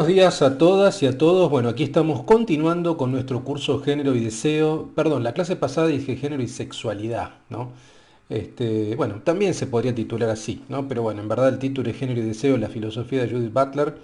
días a todas y a todos. Bueno, aquí estamos continuando con nuestro curso Género y Deseo. Perdón, la clase pasada dije Género y Sexualidad, ¿no? Bueno, también se podría titular así, ¿no? Pero bueno, en verdad el título es Género y Deseo, la filosofía de Judith Butler.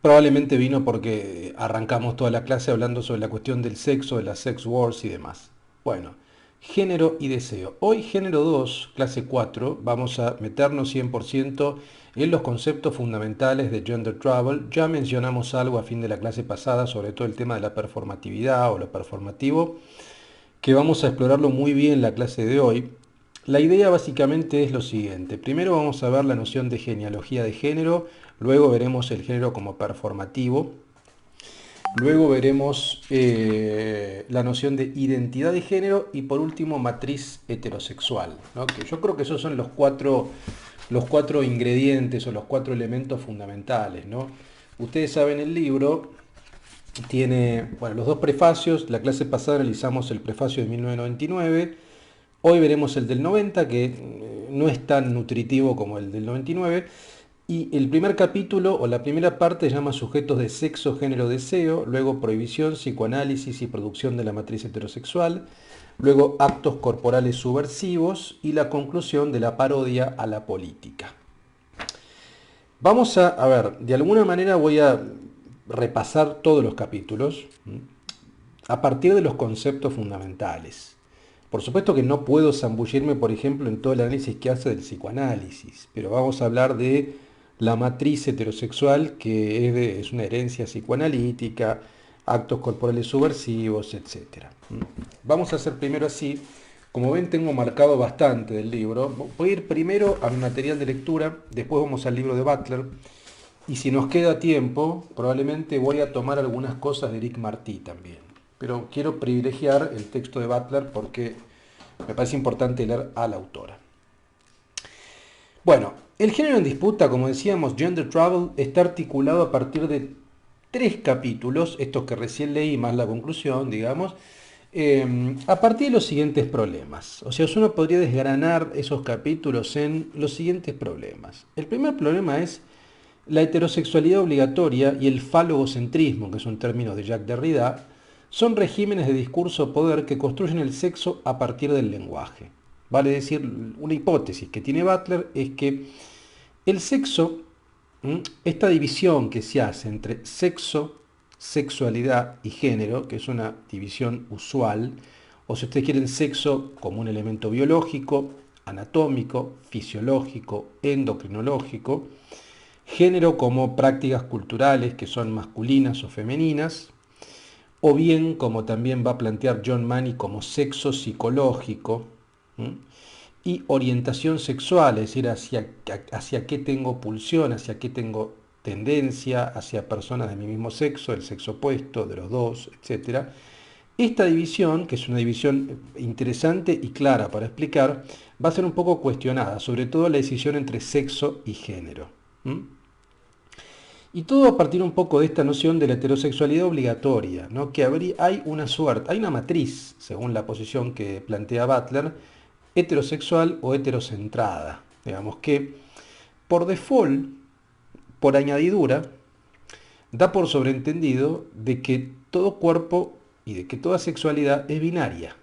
Probablemente vino porque arrancamos toda la clase hablando sobre la cuestión del sexo, de las sex wars y demás. Bueno, género y deseo. Hoy género 2, clase 4, vamos a meternos 100% en los conceptos fundamentales de gender travel. Ya mencionamos algo a fin de la clase pasada sobre todo el tema de la performatividad o lo performativo, que vamos a explorarlo muy bien en la clase de hoy. La idea básicamente es lo siguiente. Primero vamos a ver la noción de genealogía de género, luego veremos el género como performativo, luego veremos la noción de identidad de género y por último matriz heterosexual, ¿no? Que yo creo que esos son los cuatro ingredientes o los cuatro elementos fundamentales, ¿no? Ustedes saben el libro, tiene bueno, los dos prefacios. La clase pasada analizamos el prefacio de 1999. Hoy veremos el del 90, que no es tan nutritivo como el del 99. Y el primer capítulo o la primera parte se llama Sujetos de sexo, género, deseo, luego prohibición, psicoanálisis y producción de la matriz heterosexual, luego actos corporales subversivos y la conclusión de la parodia a la política. Vamos a ver, de alguna manera voy a repasar todos los capítulos a partir de los conceptos fundamentales. Por supuesto que no puedo zambullirme, por ejemplo, en todo el análisis que hace del psicoanálisis, pero vamos a hablar de la matriz heterosexual, que es una herencia psicoanalítica, actos corporales subversivos, etc. Vamos a hacer primero así. Como ven, tengo marcado bastante del libro. Voy a ir primero a mi material de lectura, después vamos al libro de Butler, y si nos queda tiempo, probablemente voy a tomar algunas cosas de Eric Martí también. Pero quiero privilegiar el texto de Butler porque me parece importante leer a la autora. Bueno, el género en disputa, como decíamos, Gender Travel, está articulado a partir de tres capítulos, estos que recién leí más la conclusión, digamos, a partir de los siguientes problemas. O sea, uno podría desgranar esos capítulos en los siguientes problemas. El primer problema es la heterosexualidad obligatoria y el falogocentrismo, que es un término de Jacques Derrida, son regímenes de discurso-poder que construyen el sexo a partir del lenguaje. Vale decir, una hipótesis que tiene Butler es que el sexo, esta división que se hace entre sexo, sexualidad y género, que es una división usual, o si ustedes quieren sexo como un elemento biológico, anatómico, fisiológico, endocrinológico, género como prácticas culturales que son masculinas o femeninas, o bien, como también va a plantear John Money, como sexo psicológico, y orientación sexual, es decir, hacia qué tengo pulsión, hacia qué tengo tendencia, hacia personas de mi mismo sexo, el sexo opuesto, de los dos, etc. Esta división, que es una división interesante y clara para explicar, va a ser un poco cuestionada, sobre todo la decisión entre sexo y género. Y todo a partir un poco de esta noción de la heterosexualidad obligatoria, ¿no? Que hay una suerte, hay una matriz, según la posición que plantea Butler, heterosexual o heterocentrada. Digamos que por default, por añadidura, da por sobreentendido de que todo cuerpo y de que toda sexualidad es binaria.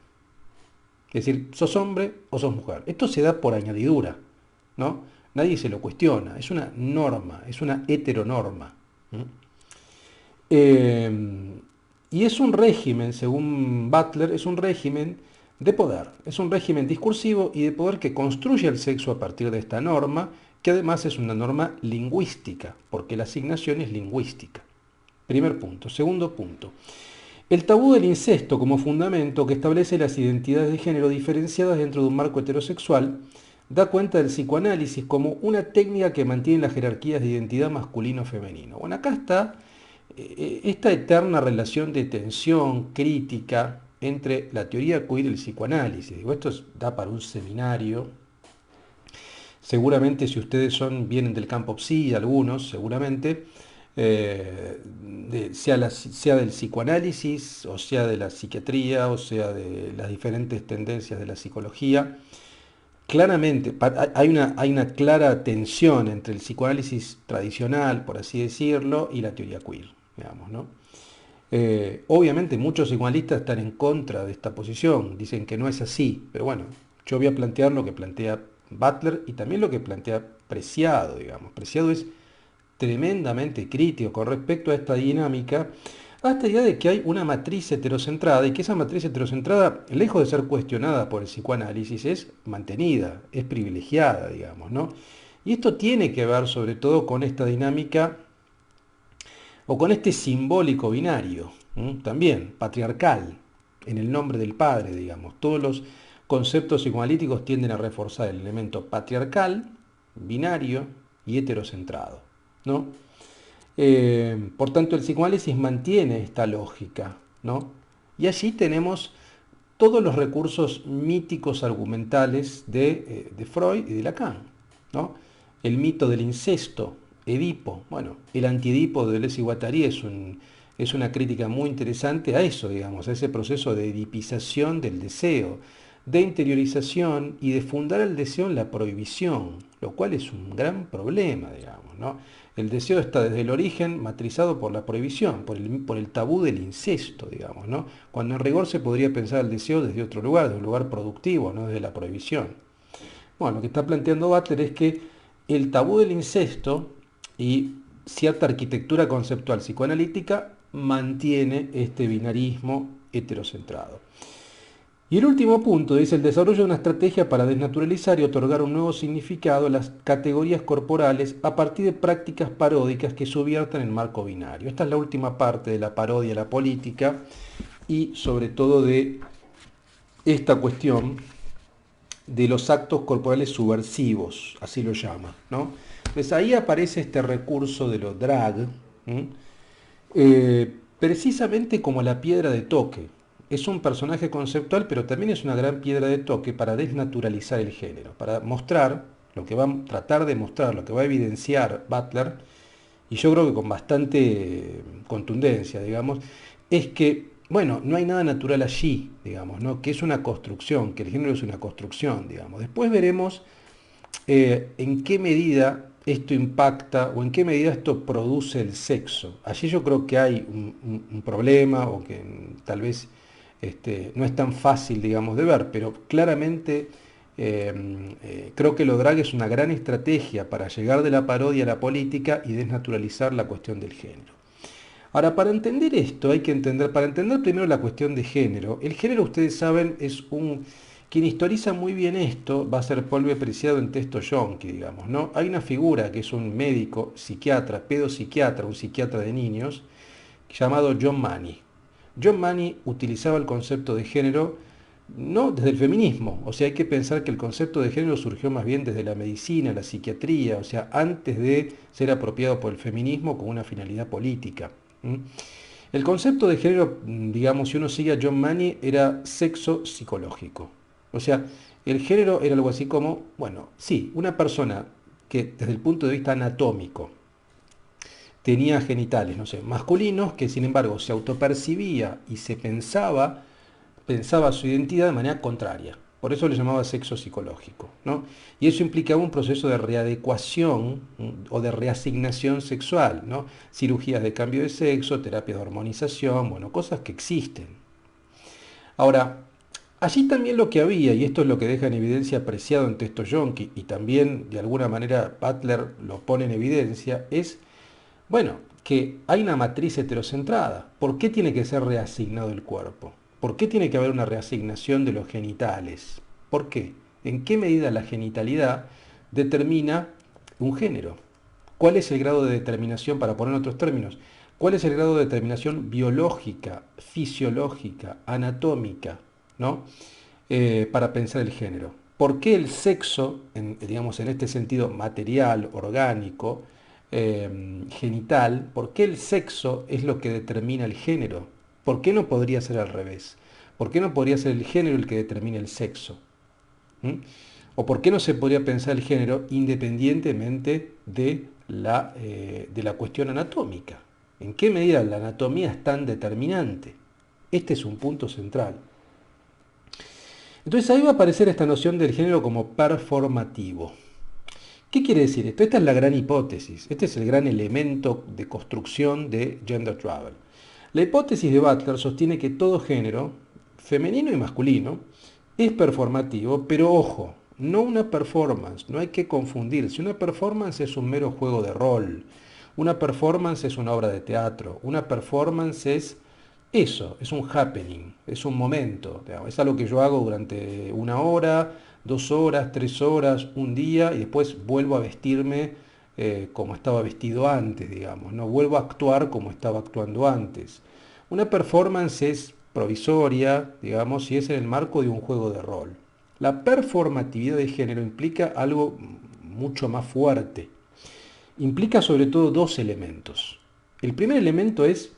Es decir, sos hombre o sos mujer. Esto se da por añadidura, ¿no? Nadie se lo cuestiona. Es una norma, es una heteronorma. Y es un régimen, según Butler, es un régimen de poder. Es un régimen discursivo y de poder que construye el sexo a partir de esta norma, que además es una norma lingüística, porque la asignación es lingüística. Primer punto. Segundo punto. El tabú del incesto como fundamento que establece las identidades de género diferenciadas dentro de un marco heterosexual da cuenta del psicoanálisis como una técnica que mantiene las jerarquías de identidad masculino-femenino. Bueno, acá está esta eterna relación de tensión crítica entre la teoría queer y el psicoanálisis. Digo, esto da para un seminario. Seguramente si ustedes vienen del campo psi, algunos seguramente, sea del psicoanálisis, o sea de la psiquiatría, o sea de las diferentes tendencias de la psicología, claramente, hay una clara tensión entre el psicoanálisis tradicional, por así decirlo, y la teoría queer, digamos, ¿no? Obviamente muchos psicoanalistas están en contra de esta posición, dicen que no es así, pero bueno, yo voy a plantear lo que plantea Butler y también lo que plantea Preciado, digamos. Preciado es tremendamente crítico con respecto a esta idea de que hay una matriz heterocentrada y que esa matriz heterocentrada, lejos de ser cuestionada por el psicoanálisis, es mantenida, es privilegiada, digamos, ¿no? Y esto tiene que ver sobre todo con esta dinámica o con este simbólico binario, también patriarcal, en el nombre del padre, digamos. Todos los conceptos psicoanalíticos tienden a reforzar el elemento patriarcal, binario y heterocentrado, ¿no? Por tanto, el psicoanálisis mantiene esta lógica, ¿no? Y allí tenemos todos los recursos míticos argumentales de Freud y de Lacan, ¿no? El mito del incesto, Edipo, bueno, el antiedipo de Deleuze y Guattari es una crítica muy interesante a eso, digamos, a ese proceso de edipización del deseo, de interiorización y de fundar el deseo en la prohibición, lo cual es un gran problema, digamos, ¿no? El deseo está desde el origen matrizado por la prohibición, por el tabú del incesto, digamos, ¿no? Cuando en rigor se podría pensar el deseo desde otro lugar, desde un lugar productivo, no desde la prohibición. Bueno, lo que está planteando Butler es que el tabú del incesto y cierta arquitectura conceptual psicoanalítica mantiene este binarismo heterocentrado. Y el último punto dice el desarrollo de una estrategia para desnaturalizar y otorgar un nuevo significado a las categorías corporales a partir de prácticas paródicas que subviertan el marco binario. Esta es la última parte de la parodia a la política y sobre todo de esta cuestión de los actos corporales subversivos, así lo llama, ¿no? Pues ahí aparece este recurso de lo drag, precisamente como la piedra de toque. Es un personaje conceptual, pero también es una gran piedra de toque para desnaturalizar el género, para mostrar lo que va a tratar de mostrar, lo que va a evidenciar Butler, y yo creo que con bastante contundencia, digamos, es que, bueno, no hay nada natural allí, digamos, ¿no? Que es una construcción, que el género es una construcción, digamos. Después veremos en qué medida esto impacta o en qué medida esto produce el sexo. Allí yo creo que hay un problema o que tal vez no es tan fácil, digamos, de ver, pero claramente creo que lo drag es una gran estrategia para llegar de la parodia a la política y desnaturalizar la cuestión del género. Ahora, para entender esto, para entender primero la cuestión de género, el género, ustedes saben, quien historiza muy bien esto va a ser Paul B. Preciado en Texto Yonki, digamos, ¿no? Hay una figura que es un médico, psiquiatra, pedopsiquiatra, un psiquiatra de niños, llamado John Money. John Money utilizaba el concepto de género no desde el feminismo, o sea, hay que pensar que el concepto de género surgió más bien desde la medicina, la psiquiatría, o sea, antes de ser apropiado por el feminismo con una finalidad política. El concepto de género, digamos, si uno sigue a John Money, era sexo psicológico. O sea, el género era algo así como, bueno, sí, una persona que desde el punto de vista anatómico tenía genitales, no sé, masculinos, que sin embargo se autopercibía y pensaba su identidad de manera contraria. Por eso le llamaba sexo psicológico, ¿no? Y eso implicaba un proceso de readecuación o de reasignación sexual, ¿no? Cirugías de cambio de sexo, terapias de hormonización, bueno, cosas que existen. Ahora, allí también lo que había, y esto es lo que deja en evidencia Preciado en Texto Yonki, y también de alguna manera Butler lo pone en evidencia, es, bueno, que hay una matriz heterocentrada. ¿Por qué tiene que ser reasignado el cuerpo? ¿Por qué tiene que haber una reasignación de los genitales? ¿Por qué? ¿En qué medida la genitalidad determina un género? ¿Cuál es el grado de determinación, para poner en otros términos, cuál es el grado de determinación biológica, fisiológica, anatómica, ¿no? Para pensar el género? ¿Por qué el sexo, digamos en este sentido material, orgánico, genital, por qué el sexo es lo que determina el género? ¿Por qué no podría ser al revés? ¿Por qué no podría ser el género el que determine el sexo? ¿Mm? ¿O por qué no se podría pensar el género independientemente de la cuestión anatómica? ¿En qué medida la anatomía es tan determinante? Este es un punto central. Entonces ahí va a aparecer esta noción del género como performativo. ¿Qué quiere decir esto? Esta es la gran hipótesis, este es el gran elemento de construcción de Gender Travel. La hipótesis de Butler sostiene que todo género, femenino y masculino, es performativo, pero ojo, no una performance, no hay que confundirse. Una performance es un mero juego de rol, una performance es una obra de teatro, una performance es eso, es un happening, es un momento, digamos, es algo que yo hago durante una hora, 2 horas, 3 horas, un día y después vuelvo a vestirme como estaba vestido antes, digamos, no vuelvo a actuar como estaba actuando antes. Una performance es provisoria, digamos, y es en el marco de un juego de rol. La performatividad de género implica algo mucho más fuerte. Implica sobre todo dos elementos. El primer elemento es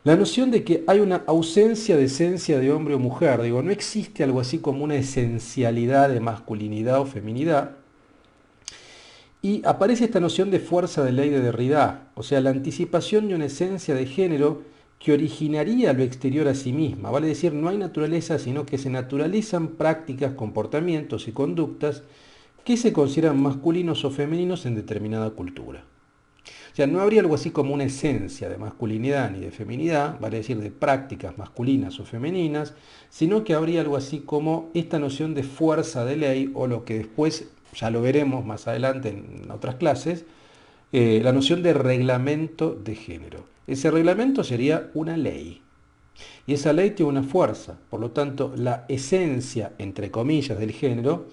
la noción de que hay una ausencia de esencia de hombre o mujer. Digo, no existe algo así como una esencialidad de masculinidad o feminidad. Y aparece esta noción de fuerza de ley de Derrida, o sea, la anticipación de una esencia de género que originaría lo exterior a sí misma. Vale decir, no hay naturaleza, sino que se naturalizan prácticas, comportamientos y conductas que se consideran masculinos o femeninos en determinada cultura. O sea, no habría algo así como una esencia de masculinidad ni de feminidad, vale decir, de prácticas masculinas o femeninas, sino que habría algo así como esta noción de fuerza de ley, o lo que después, ya lo veremos más adelante en otras clases, la noción de reglamento de género. Ese reglamento sería una ley. Y esa ley tiene una fuerza. Por lo tanto, la esencia, entre comillas, del género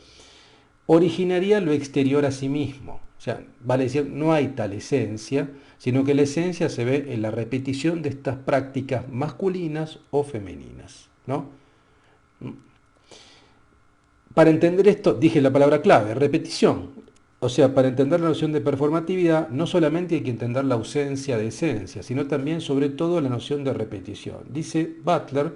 originaría lo exterior a sí mismo. O sea, vale decir, no hay tal esencia, sino que la esencia se ve en la repetición de estas prácticas masculinas o femeninas, ¿no? Para entender esto, dije la palabra clave, repetición. O sea, para entender la noción de performatividad, no solamente hay que entender la ausencia de esencia, sino también, sobre todo, la noción de repetición. Dice Butler,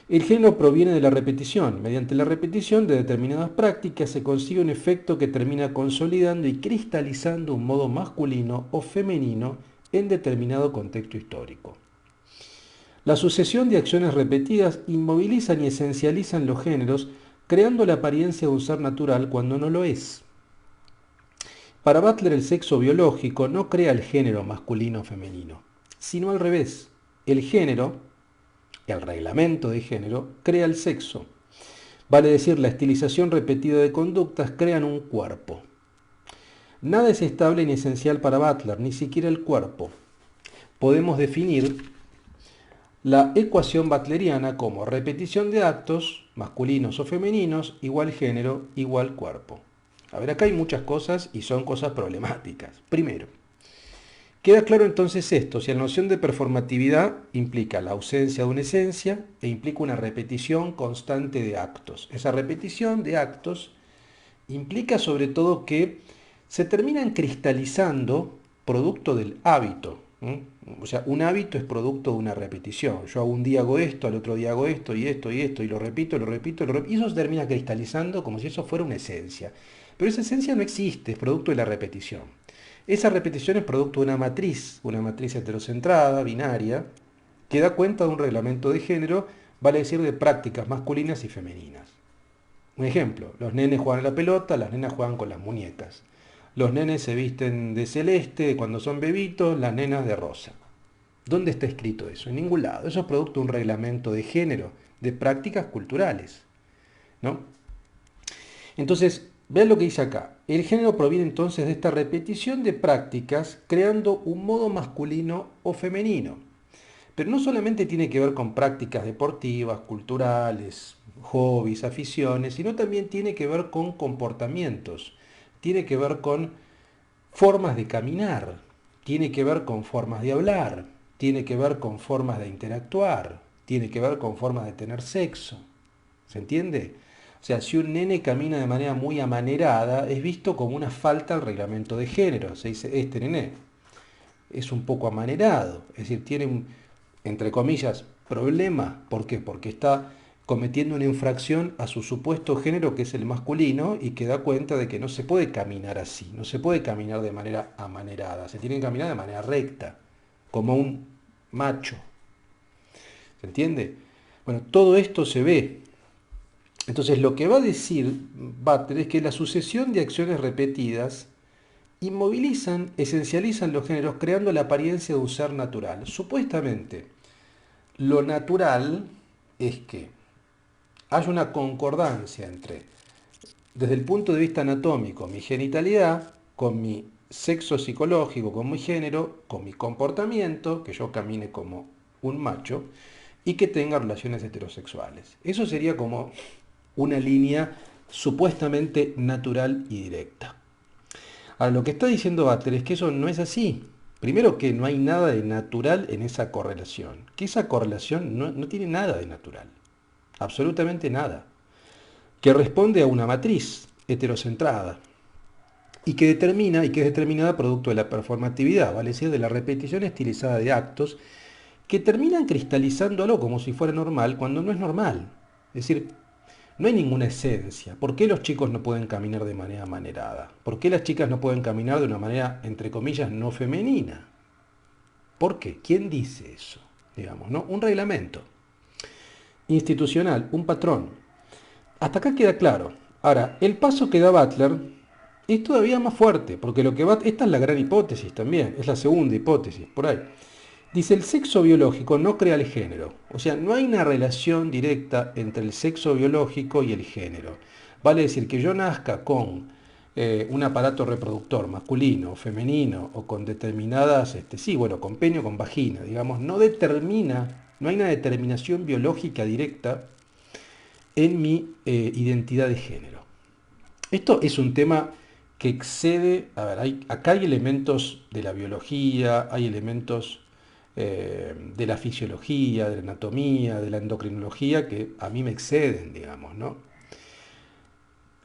el género proviene de la repetición. Mediante la repetición de determinadas prácticas se consigue un efecto que termina consolidando y cristalizando un modo masculino o femenino en determinado contexto histórico. La sucesión de acciones repetidas inmovilizan y esencializan los géneros, creando la apariencia de un ser natural cuando no lo es. Para Butler, el sexo biológico no crea el género masculino o femenino, sino al revés. El género, el reglamento de género, crea el sexo. Vale decir, la estilización repetida de conductas crean un cuerpo. Nada es estable ni esencial para Butler, ni siquiera el cuerpo. Podemos definir la ecuación butleriana como repetición de actos, masculinos o femeninos, igual género, igual cuerpo. A ver, acá hay muchas cosas y son cosas problemáticas. Primero, queda claro entonces esto, si la noción de performatividad implica la ausencia de una esencia e implica una repetición constante de actos. Esa repetición de actos implica sobre todo que se terminan cristalizando producto del hábito. O sea, un hábito es producto de una repetición. Yo un día hago esto, al otro día hago esto y esto y esto, y lo repito, lo repito, lo repito, y eso se termina cristalizando como si eso fuera una esencia. Pero esa esencia no existe, es producto de la repetición. Esa repetición es producto de una matriz heterocentrada, binaria, que da cuenta de un reglamento de género, vale decir, de prácticas masculinas y femeninas. Un ejemplo, los nenes juegan a la pelota, las nenas juegan con las muñecas. Los nenes se visten de celeste cuando son bebitos, las nenas de rosa. ¿Dónde está escrito eso? En ningún lado. Eso es producto de un reglamento de género, de prácticas culturales, ¿no? Entonces, vean lo que dice acá. El género proviene entonces de esta repetición de prácticas creando un modo masculino o femenino. Pero no solamente tiene que ver con prácticas deportivas, culturales, hobbies, aficiones, sino también tiene que ver con comportamientos, tiene que ver con formas de caminar, tiene que ver con formas de hablar, tiene que ver con formas de interactuar, tiene que ver con formas de tener sexo. ¿Se entiende? O sea, si un nene camina de manera muy amanerada, es visto como una falta al reglamento de género. Se dice, este nene es un poco amanerado, es decir, tiene un, entre comillas, problema. ¿Por qué? Porque está cometiendo una infracción a su supuesto género, que es el masculino, y que da cuenta de que no se puede caminar así, no se puede caminar de manera amanerada, se tiene que caminar de manera recta, como un macho. ¿Se entiende? Bueno, todo esto se ve Entonces lo que va a decir Butler es que la sucesión de acciones repetidas inmovilizan, esencializan los géneros creando la apariencia de un ser natural. Supuestamente, lo natural es que haya una concordancia entre, desde el punto de vista anatómico, mi genitalidad con mi sexo psicológico, con mi género, con mi comportamiento, que yo camine como un macho y que tenga relaciones heterosexuales. Eso sería como una línea supuestamente natural y directa. Ahora, lo que está diciendo Butler es que eso no es así. Primero que no hay nada de natural en esa correlación, que esa correlación no tiene nada de natural, absolutamente nada, que responde a una matriz heterocentrada y que determina y que es determinada producto de la performatividad, vale decir, de la repetición estilizada de actos que terminan cristalizándolo como si fuera normal cuando no es normal. Es decir, no hay ninguna esencia. ¿Por qué los chicos no pueden caminar de manera manerada? ¿Por qué las chicas no pueden caminar de una manera, entre comillas, no femenina? ¿Por qué? ¿Quién dice eso? Digamos, ¿no? Un reglamento institucional, un patrón. Hasta acá queda claro. Ahora, el paso que da Butler es todavía más fuerte, porque lo que va, esta es la gran hipótesis también, es la segunda hipótesis, por ahí. Dice, el sexo biológico no crea el género. O sea, no hay una relación directa entre el sexo biológico y el género. Vale decir que yo nazca con un aparato reproductor masculino o femenino o con determinadas, sí, bueno, con pene o con vagina, digamos, no determina, no hay una determinación biológica directa en mi identidad de género. Esto es un tema que excede, a ver, acá hay elementos de la biología, hay elementos de la fisiología, de la anatomía, de la endocrinología, que a mí me exceden, digamos, ¿no?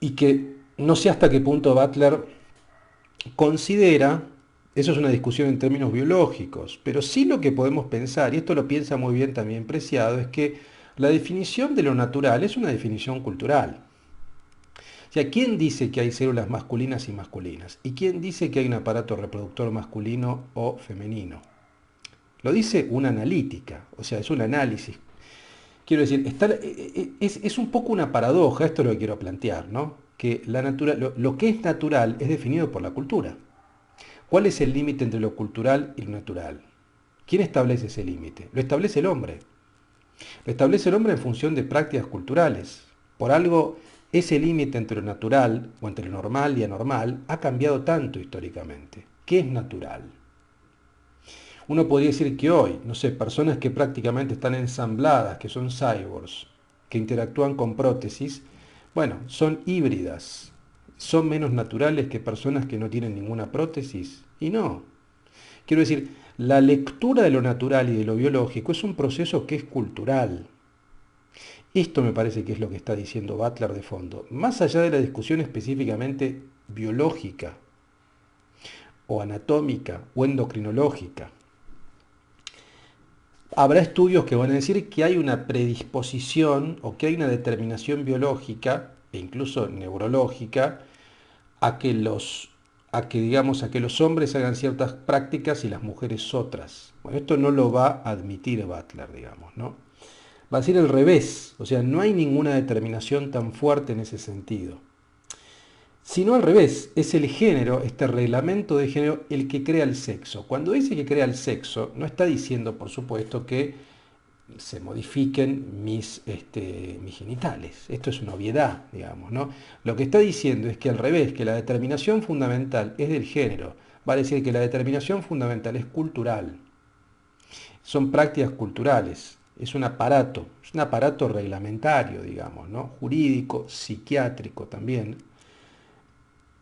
Y que no sé hasta qué punto Butler considera, eso es una discusión en términos biológicos, pero sí lo que podemos pensar, y esto lo piensa muy bien también Preciado, es que la definición de lo natural es una definición cultural. O sea, ¿quién dice que hay células masculinas y masculinas? ¿Y quién dice que hay un aparato reproductor masculino o femenino? Lo dice una analítica, o sea, es un análisis. Quiero decir, es un poco una paradoja, esto es lo que quiero plantear, ¿no? Que lo que es natural es definido por la cultura. ¿Cuál es el límite entre lo cultural y lo natural? ¿Quién establece ese límite? Lo establece el hombre. Lo establece el hombre en función de prácticas culturales. Por algo, ese límite entre lo natural o entre lo normal y anormal ha cambiado tanto históricamente. ¿Qué es natural? Uno podría decir que hoy, no sé, personas que prácticamente están ensambladas, que son cyborgs, que interactúan con prótesis, bueno, son híbridas, son menos naturales que personas que no tienen ninguna prótesis. Y no. Quiero decir, la lectura de lo natural y de lo biológico es un proceso que es cultural. Esto me parece que es lo que está diciendo Butler de fondo. Más allá de la discusión específicamente biológica, o anatómica, o endocrinológica, habrá estudios que van a decir que hay una predisposición o que hay una determinación biológica e incluso neurológica a que a que los hombres hagan ciertas prácticas y las mujeres otras. Bueno, esto no lo va a admitir Butler, digamos, ¿no? Va a decir el revés, o sea, no hay ninguna determinación tan fuerte en ese sentido. Sino al revés, es el género, este reglamento de género, el que crea el sexo. Cuando dice que crea el sexo, no está diciendo, por supuesto, que se modifiquen mis genitales. Esto es una obviedad, digamos, ¿no? Lo que está diciendo es que al revés, que la determinación fundamental es del género. Va a decir que la determinación fundamental es cultural. Son prácticas culturales. Es un aparato reglamentario, digamos, ¿no? Jurídico, psiquiátrico también,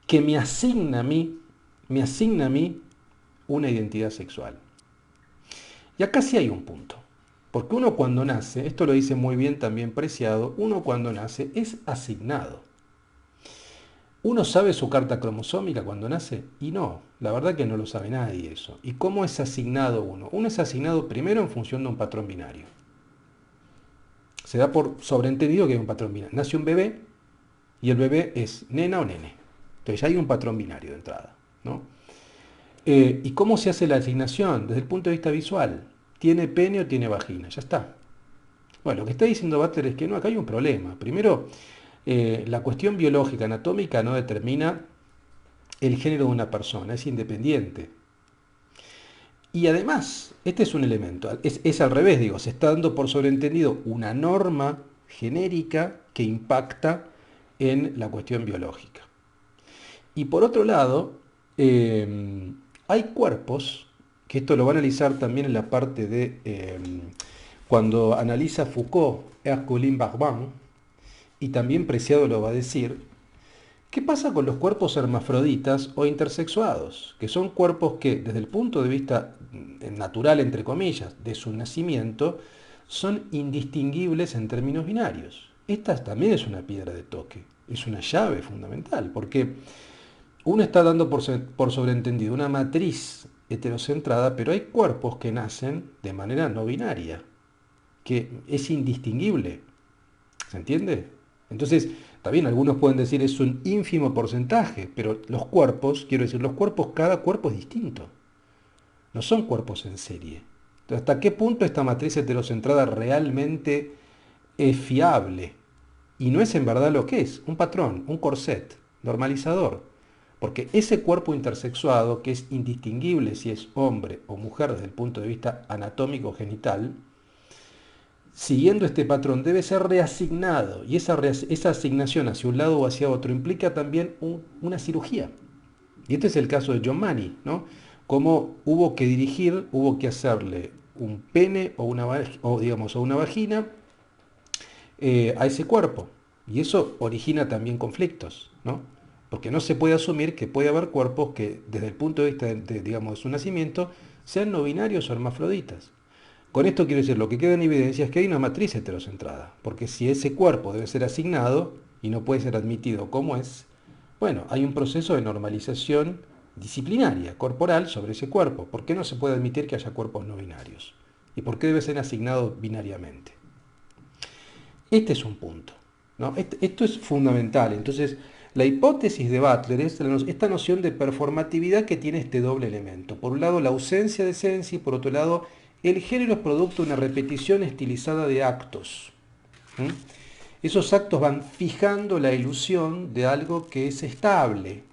que me asigna a mí una identidad sexual. Y acá sí hay un punto. Porque uno cuando nace, esto lo dice muy bien también Preciado, uno cuando nace es asignado. ¿Uno sabe su carta cromosómica cuando nace? Y no, la verdad que no lo sabe nadie eso. ¿Y cómo es asignado uno? Uno es asignado primero en función de un patrón binario. Se da por sobreentendido que hay un patrón binario. Nace un bebé y el bebé es nena o nene. Entonces ya hay un patrón binario de entrada, ¿no? ¿Y cómo se hace la asignación? Desde el punto de vista visual. ¿Tiene pene o tiene vagina? Ya está. Bueno, lo que está diciendo Butler es que no, acá hay un problema. Primero, La cuestión biológica, anatómica, no determina el género de una persona, es independiente. Y además, este es un elemento, es al revés, digo, se está dando por sobreentendido una norma genérica que impacta en la cuestión biológica. Y por otro lado, hay cuerpos, que esto lo va a analizar también en la parte de cuando analiza Foucault, Herculin Barbin, y también Preciado lo va a decir. ¿Qué pasa con los cuerpos hermafroditas o intersexuados? Que son cuerpos que, desde el punto de vista natural, entre comillas, de su nacimiento, son indistinguibles en términos binarios. Esta también es una piedra de toque, es una llave fundamental, porque uno está dando por sobreentendido una matriz heterocentrada, pero hay cuerpos que nacen de manera no binaria, que es indistinguible. ¿Se entiende? Entonces, también algunos pueden decir es un ínfimo porcentaje, pero los cuerpos, quiero decir, los cuerpos, cada cuerpo es distinto. No son cuerpos en serie. Entonces, ¿hasta qué punto esta matriz heterocentrada realmente es fiable? Y no es en verdad lo que es, un patrón, un corset, normalizador. Porque ese cuerpo intersexuado, que es indistinguible si es hombre o mujer desde el punto de vista anatómico genital, siguiendo este patrón, debe ser reasignado. Y esa asignación hacia un lado o hacia otro implica también una cirugía. Y este es el caso de John Money, ¿no? Cómo hubo que dirigir, hubo que hacerle un pene o digamos, o una vagina a ese cuerpo. Y eso origina también conflictos, ¿no? Porque no se puede asumir que puede haber cuerpos que, desde el punto de vista digamos, de su nacimiento, sean no binarios o hermafroditas. Con esto quiero decir, lo que queda en evidencia es que hay una matriz heterocentrada, porque si ese cuerpo debe ser asignado y no puede ser admitido como es, bueno, hay un proceso de normalización disciplinaria, corporal, sobre ese cuerpo. ¿Por qué no se puede admitir que haya cuerpos no binarios? ¿Y por qué debe ser asignado binariamente? Este es un punto, ¿no? Esto es fundamental. Entonces, la hipótesis de Butler es esta noción de performatividad que tiene este doble elemento. Por un lado, la ausencia de esencia y por otro lado, el género es producto de una repetición estilizada de actos. ¿Mm? Esos actos van fijando la ilusión de algo que es estable.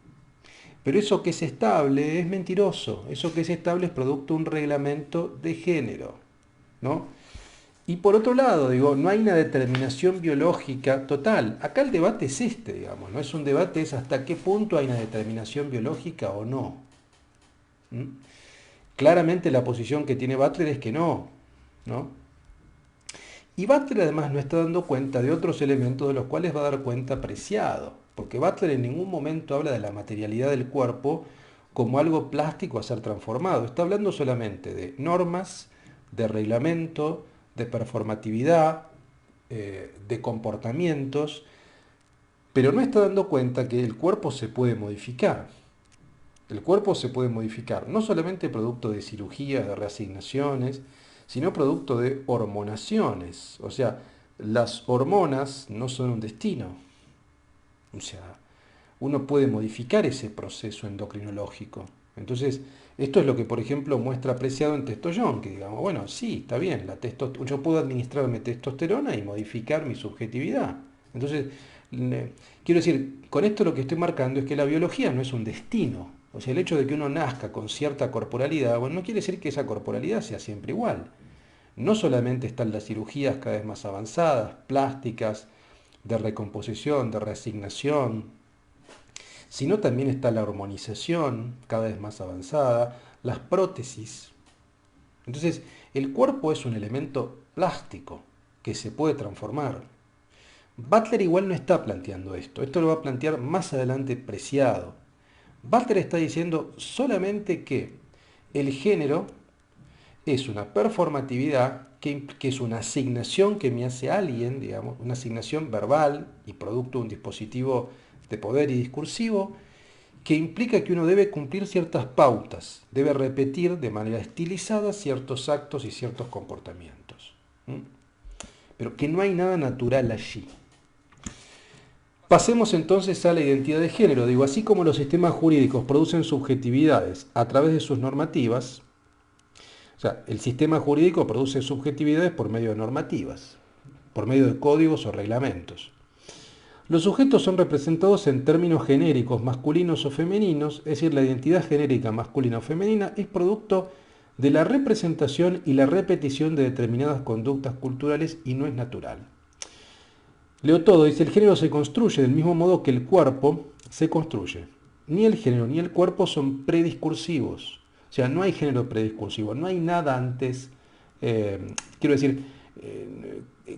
Pero eso que es estable es mentiroso. Eso que es estable es producto de un reglamento de género, ¿no? Y por otro lado, digo, no hay una determinación biológica total. Acá el debate es este, digamos, no es un debate, es hasta qué punto hay una determinación biológica o no. ¿Mm? Claramente la posición que tiene Butler es que no, ¿no? Y Butler además no está dando cuenta de otros elementos de los cuales va a dar cuenta Preciado, porque Butler en ningún momento habla de la materialidad del cuerpo como algo plástico a ser transformado. Está hablando solamente de normas, de reglamento, de performatividad, de comportamientos, pero no está dando cuenta que el cuerpo se puede modificar. El cuerpo se puede modificar, no solamente producto de cirugías, de reasignaciones, sino producto de hormonaciones. O sea, las hormonas no son un destino. O sea, uno puede modificar ese proceso endocrinológico. Entonces, esto es lo que, por ejemplo, muestra Preciado en Testosterone, que digamos, bueno, sí, está bien, yo puedo administrarme testosterona y modificar mi subjetividad. Entonces, quiero decir, con esto lo que estoy marcando es que la biología no es un destino. O sea, el hecho de que uno nazca con cierta corporalidad, bueno, no quiere decir que esa corporalidad sea siempre igual. No solamente están las cirugías cada vez más avanzadas, plásticas, de recomposición, de reasignación, sino también está la hormonización cada vez más avanzada, las prótesis. Entonces, el cuerpo es un elemento plástico que se puede transformar. Butler igual no está planteando esto lo va a plantear más adelante Preciado. Butler está diciendo solamente que el género es una performatividad que es una asignación que me hace alguien, digamos, una asignación verbal y producto de un dispositivo de poder y discursivo, que implica que uno debe cumplir ciertas pautas, debe repetir de manera estilizada ciertos actos y ciertos comportamientos. ¿Mm? Pero que no hay nada natural allí. Pasemos entonces a la identidad de género. Digo, así como los sistemas jurídicos producen subjetividades a través de sus normativas, o sea, el sistema jurídico produce subjetividades por medio de normativas, por medio de códigos o reglamentos. Los sujetos son representados en términos genéricos masculinos o femeninos, es decir, la identidad genérica masculina o femenina es producto de la representación y la repetición de determinadas conductas culturales y no es natural. Leo todo, dice, el género se construye del mismo modo que el cuerpo se construye. Ni el género ni el cuerpo son prediscursivos. O sea, no hay género prediscursivo, no hay nada antes. Quiero decir,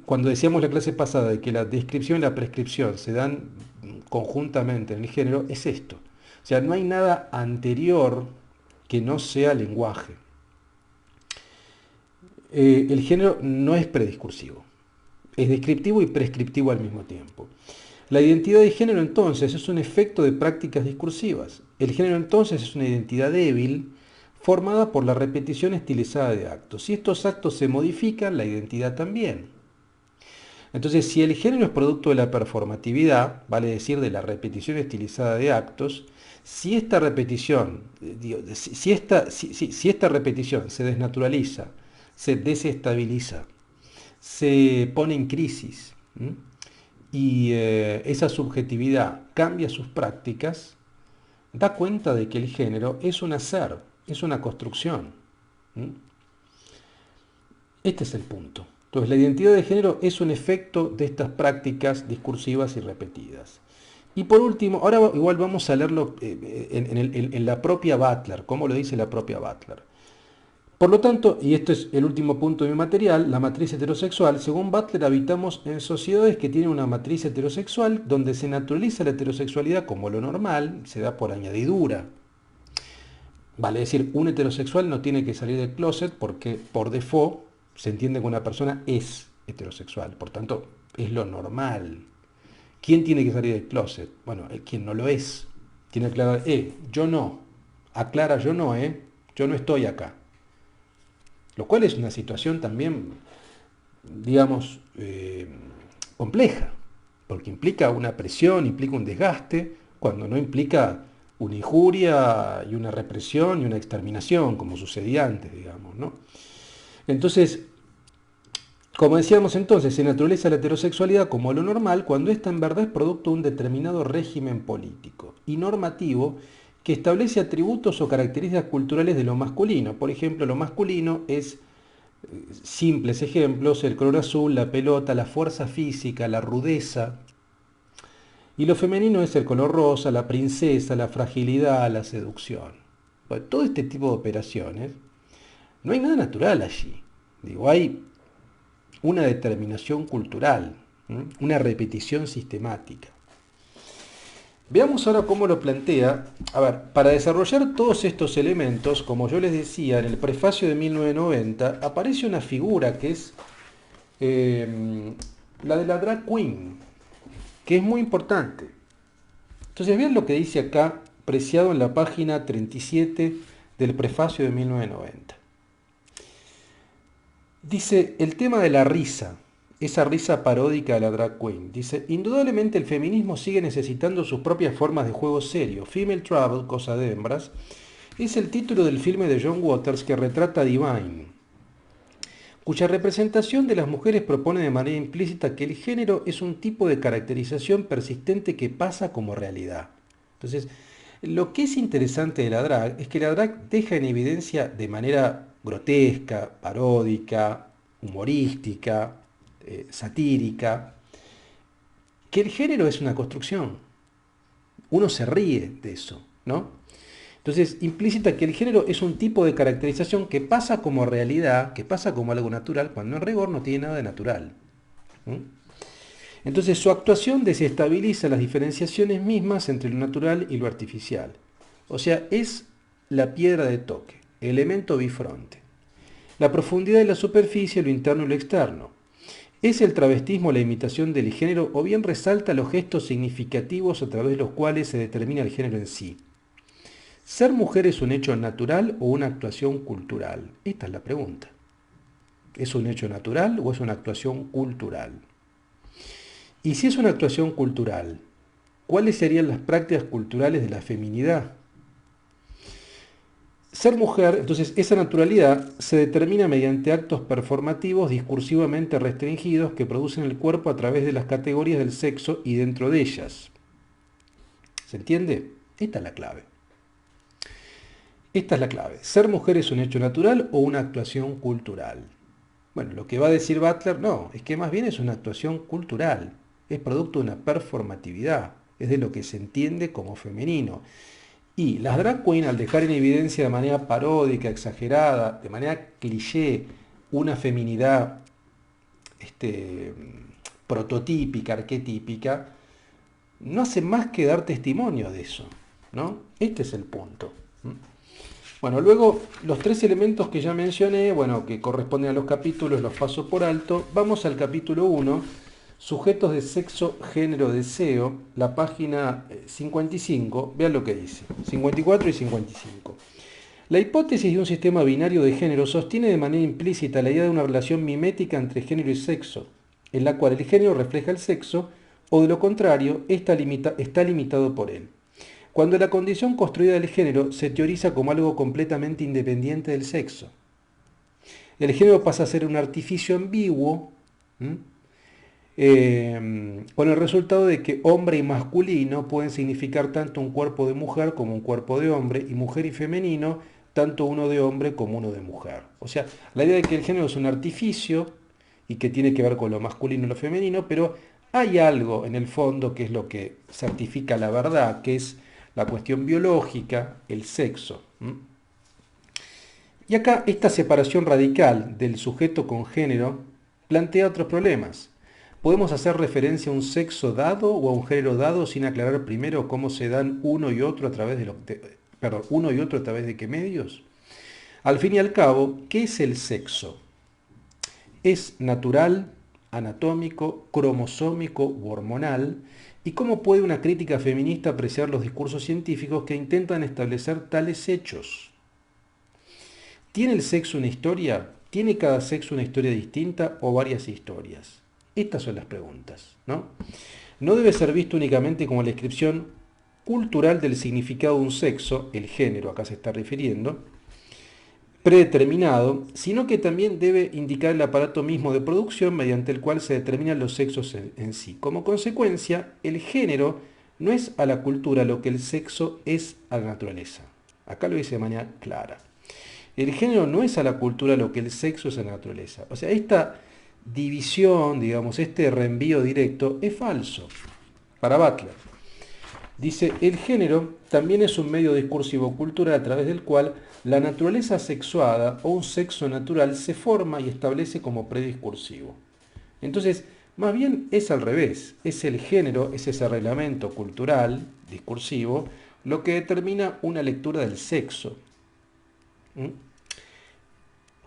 cuando decíamos la clase pasada de que la descripción y la prescripción se dan conjuntamente en el género, es esto. O sea, no hay nada anterior que no sea lenguaje. El género no es prediscursivo. Es descriptivo y prescriptivo al mismo tiempo. La identidad de género entonces es un efecto de prácticas discursivas. El género entonces es una identidad débil formada por la repetición estilizada de actos. Si estos actos se modifican, la identidad también. Entonces, si el género es producto de la performatividad, vale decir de la repetición estilizada de actos, si esta repetición, si esta repetición se desnaturaliza, se desestabiliza, se pone en crisis, ¿m? Y esa subjetividad cambia sus prácticas, da cuenta de que el género es un hacer, es una construcción. ¿M? Este es el punto. Entonces, la identidad de género es un efecto de estas prácticas discursivas y repetidas. Y por último, ahora igual vamos a leerlo en la propia Butler, como lo dice la propia Butler. Por lo tanto, y este es el último punto de mi material, la matriz heterosexual, según Butler, habitamos en sociedades que tienen una matriz heterosexual donde se naturaliza la heterosexualidad como lo normal, se da por añadidura. Vale decir, un heterosexual no tiene que salir del closet porque por default se entiende que una persona es heterosexual, por tanto, es lo normal. ¿Quién tiene que salir del closet? Bueno, quien no lo es. Tiene que aclarar, yo no. Aclara, yo no, yo no estoy acá. Lo cual es una situación también, digamos, compleja, porque implica una presión, implica un desgaste, cuando no implica una injuria y una represión y una exterminación, como sucedía antes, digamos, ¿no? Entonces, como decíamos entonces, se naturaliza la heterosexualidad como lo normal cuando ésta en verdad es producto de un determinado régimen político y normativo que establece atributos o características culturales de lo masculino. Por ejemplo, lo masculino es, simples ejemplos, el color azul, la pelota, la fuerza física, la rudeza. Y lo femenino es el color rosa, la princesa, la fragilidad, la seducción. Bueno, todo este tipo de operaciones, no hay nada natural allí. Digo, hay una determinación cultural, una repetición sistemática. Veamos ahora cómo lo plantea. A ver, para desarrollar todos estos elementos, como yo les decía, en el prefacio de 1990 aparece una figura que es la de la drag queen, que es muy importante. Entonces vean lo que dice acá, preciado en la página 37 del prefacio de 1990. Dice, el tema de la risa, esa risa paródica de la drag queen. Dice, indudablemente el feminismo sigue necesitando sus propias formas de juego serio. Female Trouble, cosa de hembras, es el título del filme de John Waters que retrata a Divine, cuya representación de las mujeres propone de manera implícita que el género es un tipo de caracterización persistente que pasa como realidad. Entonces, lo que es interesante de la drag es que la drag deja en evidencia de manera grotesca, paródica, humorística, satírica, que el género es una construcción. Uno se ríe de eso, ¿no? Entonces, implícita que el género es un tipo de caracterización que pasa como realidad, que pasa como algo natural, cuando en rigor no tiene nada de natural. ¿Mm? Entonces, su actuación desestabiliza las diferenciaciones mismas entre lo natural y lo artificial. O sea, es la piedra de toque, elemento bifronte. La profundidad de la superficie, lo interno y lo externo. ¿Es el travestismo la imitación del género o bien resalta los gestos significativos a través de los cuales se determina el género en sí? ¿Ser mujer es un hecho natural o una actuación cultural? Esta es la pregunta. ¿Es un hecho natural o es una actuación cultural? Y si es una actuación cultural, ¿cuáles serían las prácticas culturales de la feminidad? Ser mujer, entonces esa naturalidad se determina mediante actos performativos discursivamente restringidos que producen el cuerpo a través de las categorías del sexo y dentro de ellas. ¿Se entiende? Esta es la clave. Esta es la clave. ¿Ser mujer es un hecho natural o una actuación cultural? Bueno, lo que va a decir Butler, no, es que más bien es una actuación cultural. Es producto de una performatividad. Es de lo que se entiende como femenino. Y las drag queen, al dejar en evidencia de manera paródica, exagerada, de manera cliché, una feminidad prototípica, arquetípica, no hace más que dar testimonio de eso, ¿no? Este es el punto. Bueno, luego los tres elementos que ya mencioné, bueno, que corresponden a los capítulos, los paso por alto. Vamos al capítulo 1, sujetos de sexo, género, deseo, la página 55, vean lo que dice, 54 y 55. La hipótesis de un sistema binario de género sostiene de manera implícita la idea de una relación mimética entre género y sexo, en la cual el género refleja el sexo, o de lo contrario, está limitado por él. Cuando la condición construida del género se teoriza como algo completamente independiente del sexo. El género pasa a ser un artificio ambiguo, con el resultado de que hombre y masculino pueden significar tanto un cuerpo de mujer como un cuerpo de hombre, y mujer y femenino, tanto uno de hombre como uno de mujer. O sea, la idea de que el género es un artificio y que tiene que ver con lo masculino y lo femenino, pero hay algo en el fondo que es lo que certifica la verdad, que es la cuestión biológica, el sexo. Y acá esta separación radical del sujeto con género plantea otros problemas. ¿Podemos hacer referencia a un sexo dado o a un género dado sin aclarar primero cómo se dan uno y otro a través uno y otro a través de qué medios? Al fin y al cabo, ¿qué es el sexo? ¿Es natural, anatómico, cromosómico u hormonal? ¿Y cómo puede una crítica feminista apreciar los discursos científicos que intentan establecer tales hechos? ¿Tiene el sexo una historia? ¿Tiene cada sexo una historia distinta o varias historias? Estas son las preguntas, ¿no? No debe ser visto únicamente como la descripción cultural del significado de un sexo, el género acá se está refiriendo, predeterminado, sino que también debe indicar el aparato mismo de producción mediante el cual se determinan los sexos en sí. Como consecuencia, el género no es a la cultura lo que el sexo es a la naturaleza. Acá lo dice de manera clara. El género no es a la cultura lo que el sexo es a la naturaleza. O sea, esta división, digamos, este reenvío directo es falso para Butler. Dice, el género también es un medio discursivo cultural a través del cual la naturaleza sexuada o un sexo natural se forma y establece como prediscursivo. Entonces, más bien es al revés, es el género, es ese reglamento cultural, discursivo, lo que determina una lectura del sexo.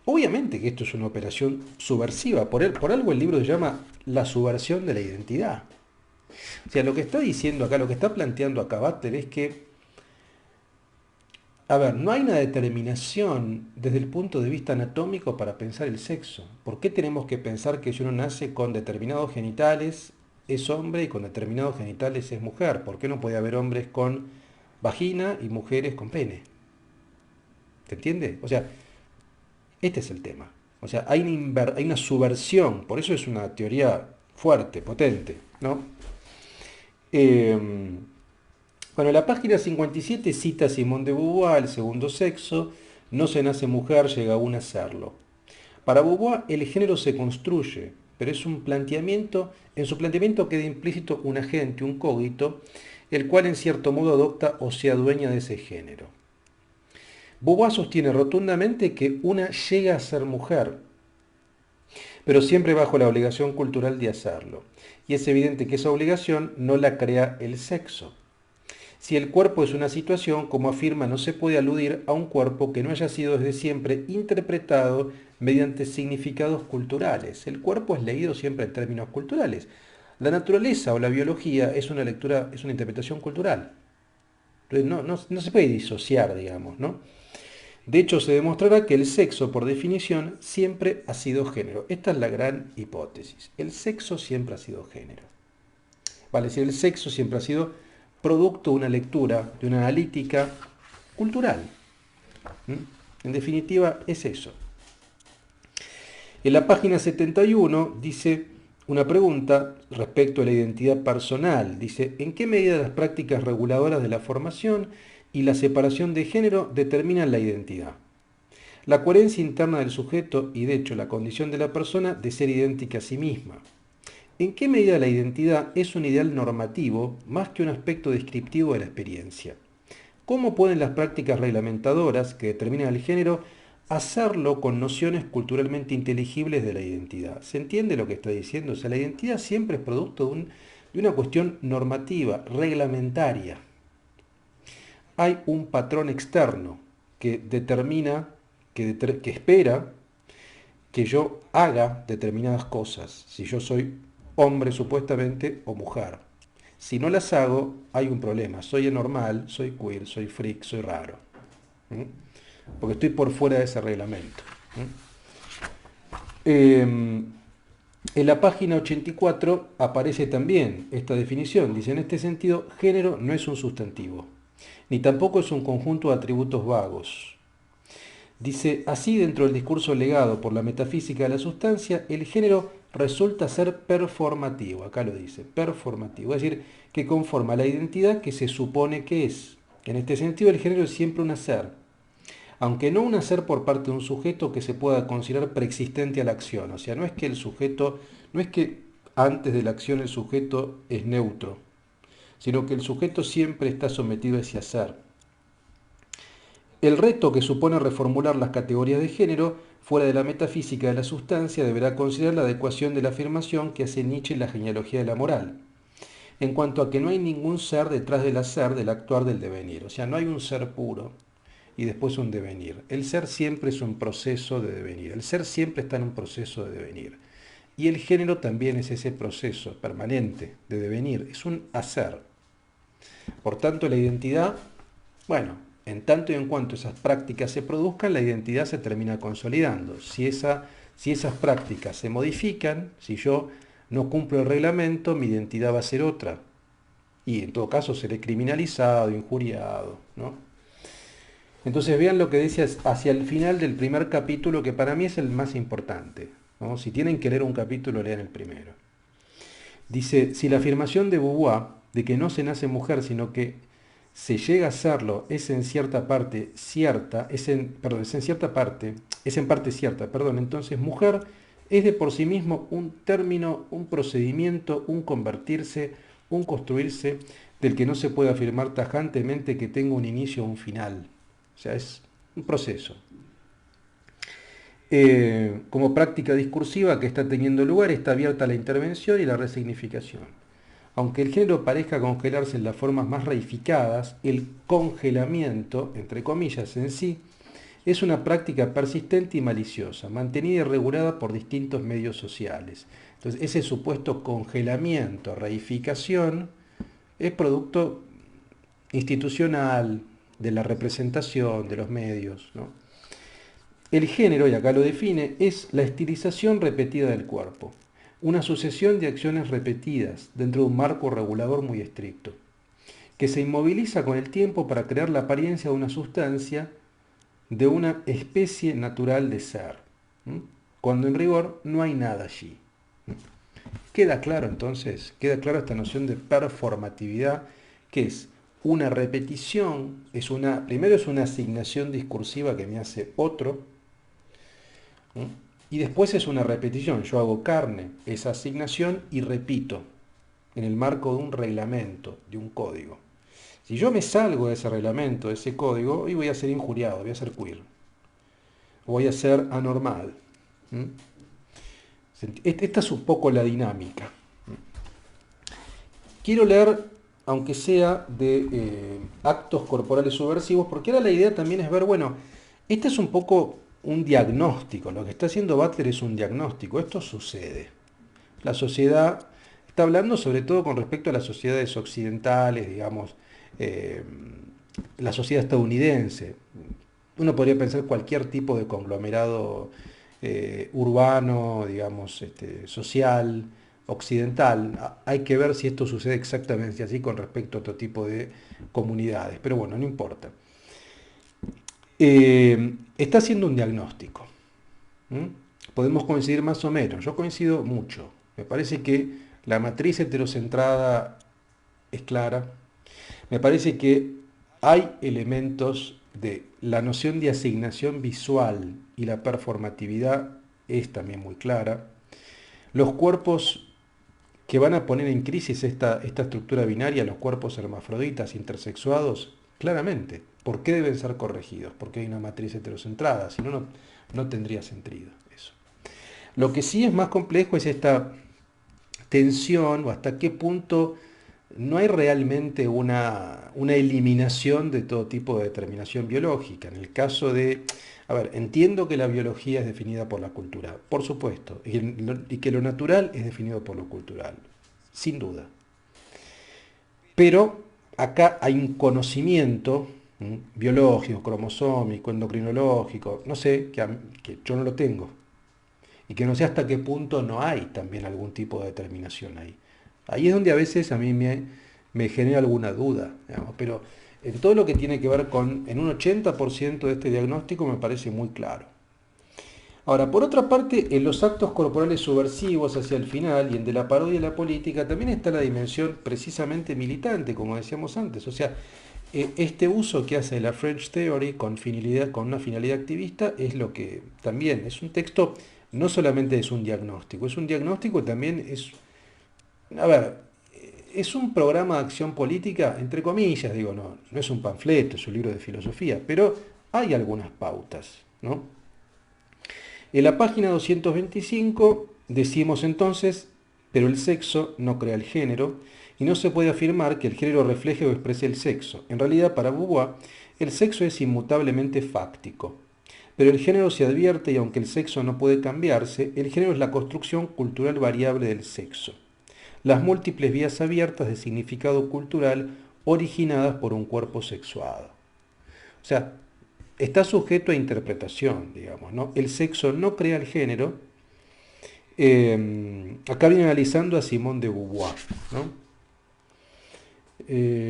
Obviamente que esto es una operación subversiva, por algo el libro se llama La subversión de la identidad. O sea, lo que está diciendo acá, lo que está planteando acá Butler es que, a ver, no hay una determinación desde el punto de vista anatómico para pensar el sexo. ¿Por qué tenemos que pensar que si uno nace con determinados genitales es hombre y con determinados genitales es mujer? ¿Por qué no puede haber hombres con vagina y mujeres con pene? ¿Se entiende? O sea, este es el tema. O sea, hay una subversión, por eso es una teoría fuerte, potente, ¿no? Bueno, la página 57 cita a Simone de Beauvoir, el segundo sexo, no se nace mujer, llega aún a serlo. Para Beauvoir el género se construye, pero es un planteamiento, en su planteamiento queda implícito un agente, un cogito, el cual en cierto modo adopta o se adueña de ese género. Beauvoir sostiene rotundamente que una llega a ser mujer, pero siempre bajo la obligación cultural de hacerlo. Y es evidente que esa obligación no la crea el sexo. Si el cuerpo es una situación, como afirma, no se puede aludir a un cuerpo que no haya sido desde siempre interpretado mediante significados culturales. El cuerpo es leído siempre en términos culturales. La naturaleza o la biología es una lectura, es una interpretación cultural. Entonces no se puede disociar, digamos, ¿no? De hecho, se demostrará que el sexo, por definición, siempre ha sido género. Esta es la gran hipótesis. El sexo siempre ha sido género. Vale decir, el sexo siempre ha sido producto de una lectura, de una analítica cultural. ¿Mm? En definitiva, es eso. En la página 71 dice una pregunta respecto a la identidad personal. Dice, ¿en qué medida las prácticas reguladoras de la formación y la separación de género determinan la identidad? La coherencia interna del sujeto y de hecho la condición de la persona de ser idéntica a sí misma. ¿En qué medida la identidad es un ideal normativo más que un aspecto descriptivo de la experiencia? ¿Cómo pueden las prácticas reglamentadoras que determinan el género hacerlo con nociones culturalmente inteligibles de la identidad? ¿Se entiende lo que está diciendo? O sea, la identidad siempre es producto de una cuestión normativa, reglamentaria. Hay un patrón externo que determina, que espera que yo haga determinadas cosas, si yo soy hombre supuestamente o mujer. Si no las hago, hay un problema. Soy anormal, soy queer, soy freak, soy raro. ¿Mm? Porque estoy por fuera de ese reglamento. ¿Mm? En la página 84 aparece también esta definición. Dice, en este sentido, género no es un sustantivo, ni tampoco es un conjunto de atributos vagos. Dice, así dentro del discurso legado por la metafísica de la sustancia, el género resulta ser performativo, acá lo dice, performativo, es decir, que conforma la identidad que se supone que es. En este sentido, el género es siempre un hacer, aunque no un hacer por parte de un sujeto que se pueda considerar preexistente a la acción, o sea, no es que el sujeto, no es que antes de la acción el sujeto es neutro, sino que el sujeto siempre está sometido a ese hacer. El reto que supone reformular las categorías de género fuera de la metafísica de la sustancia deberá considerar la adecuación de la afirmación que hace Nietzsche en la genealogía de la moral, en cuanto a que no hay ningún ser detrás del hacer, del actuar, del devenir. O sea, no hay un ser puro y después un devenir. El ser siempre es un proceso de devenir. El ser siempre está en un proceso de devenir. Y el género también es ese proceso permanente de devenir. Es un hacer. Por tanto, la identidad, bueno, en tanto y en cuanto esas prácticas se produzcan, la identidad se termina consolidando. Si esas prácticas se modifican, si yo no cumplo el reglamento, mi identidad va a ser otra. Y en todo caso seré criminalizado, injuriado, ¿no? Entonces vean lo que dice hacia el final del primer capítulo, que para mí es el más importante, ¿no? Si tienen que leer un capítulo, lean el primero. Dice, si la afirmación de Beauvoir de que no se nace mujer, sino que se llega a serlo, es en cierta parte cierta, es en parte cierta, perdón, entonces mujer es de por sí mismo un término, un procedimiento, un convertirse, un construirse, del que no se puede afirmar tajantemente que tenga un inicio o un final. O sea, es un proceso. Como práctica discursiva que está teniendo lugar, está abierta la intervención y la resignificación. Aunque el género parezca congelarse en las formas más reificadas, el congelamiento, entre comillas, en sí, es una práctica persistente y maliciosa, mantenida y regulada por distintos medios sociales. Entonces, ese supuesto congelamiento, reificación, es producto institucional, de la representación, de los medios, ¿no? El género, y acá lo define, es la estilización repetida del cuerpo, una sucesión de acciones repetidas dentro de un marco regulador muy estricto, que se inmoviliza con el tiempo para crear la apariencia de una sustancia, de una especie natural de ser, cuando en rigor no hay nada allí. Queda claro entonces, queda clara esta noción de performatividad, que es una repetición, primero es una asignación discursiva que me hace otro, y después es una repetición. Yo hago carne esa asignación y repito en el marco de un reglamento, de un código. Si yo me salgo de ese reglamento, de ese código, hoy voy a ser injuriado, voy a ser queer, voy a ser anormal. Esta es un poco la dinámica. Quiero leer, aunque sea de actos corporales subversivos, porque ahora la idea también es ver, bueno, este es un poco un diagnóstico, lo que está haciendo Butler es un diagnóstico, esto sucede. La sociedad, está hablando sobre todo con respecto a las sociedades occidentales, digamos, eh, la sociedad estadounidense. Uno podría pensar cualquier tipo de conglomerado urbano, digamos, social, occidental. Hay que ver si esto sucede exactamente así con respecto a otro tipo de comunidades, pero bueno, no importa. Está haciendo un diagnóstico. ¿Mm? Podemos coincidir más o menos. Yo coincido mucho. Me parece que la matriz heterocentrada es clara. Me parece que hay elementos de la noción de asignación visual y la performatividad es también muy clara. Los cuerpos que van a poner en crisis esta estructura binaria, los cuerpos hermafroditas intersexuados, claramente. ¿Por qué deben ser corregidos? Porque hay una matriz heterocentrada, si no, no tendría sentido eso. Lo que sí es más complejo es esta tensión o hasta qué punto no hay realmente una eliminación de todo tipo de determinación biológica. En el caso de, a ver, entiendo que la biología es definida por la cultura, por supuesto, y que lo natural es definido por lo cultural, sin duda. Pero acá hay un conocimiento biológico, cromosómico, endocrinológico, no sé, que yo no lo tengo. Y que no sé hasta qué punto no hay también algún tipo de determinación ahí. Ahí es donde a veces a mí me genera alguna duda, digamos, pero en todo lo que tiene que ver con, en un 80% de este diagnóstico me parece muy claro. Ahora, por otra parte, en los actos corporales subversivos hacia el final y en de la parodia y la política también está la dimensión precisamente militante, como decíamos antes. O sea, este uso que hace la French Theory con una finalidad activista es lo que también es un texto, no solamente es un diagnóstico también es, a ver, es un programa de acción política, entre comillas, digo, no es un panfleto, es un libro de filosofía, pero hay algunas pautas, ¿no? En la página 225 decimos entonces, pero el sexo no crea el género y no se puede afirmar que el género refleje o exprese el sexo. En realidad, para Beauvoir, el sexo es inmutablemente fáctico. Pero el género se advierte y aunque el sexo no puede cambiarse, el género es la construcción cultural variable del sexo. Las múltiples vías abiertas de significado cultural originadas por un cuerpo sexuado. O sea, está sujeto a interpretación, digamos, ¿no? El sexo no crea el género. Acá viene analizando a Simone de Beauvoir, ¿no?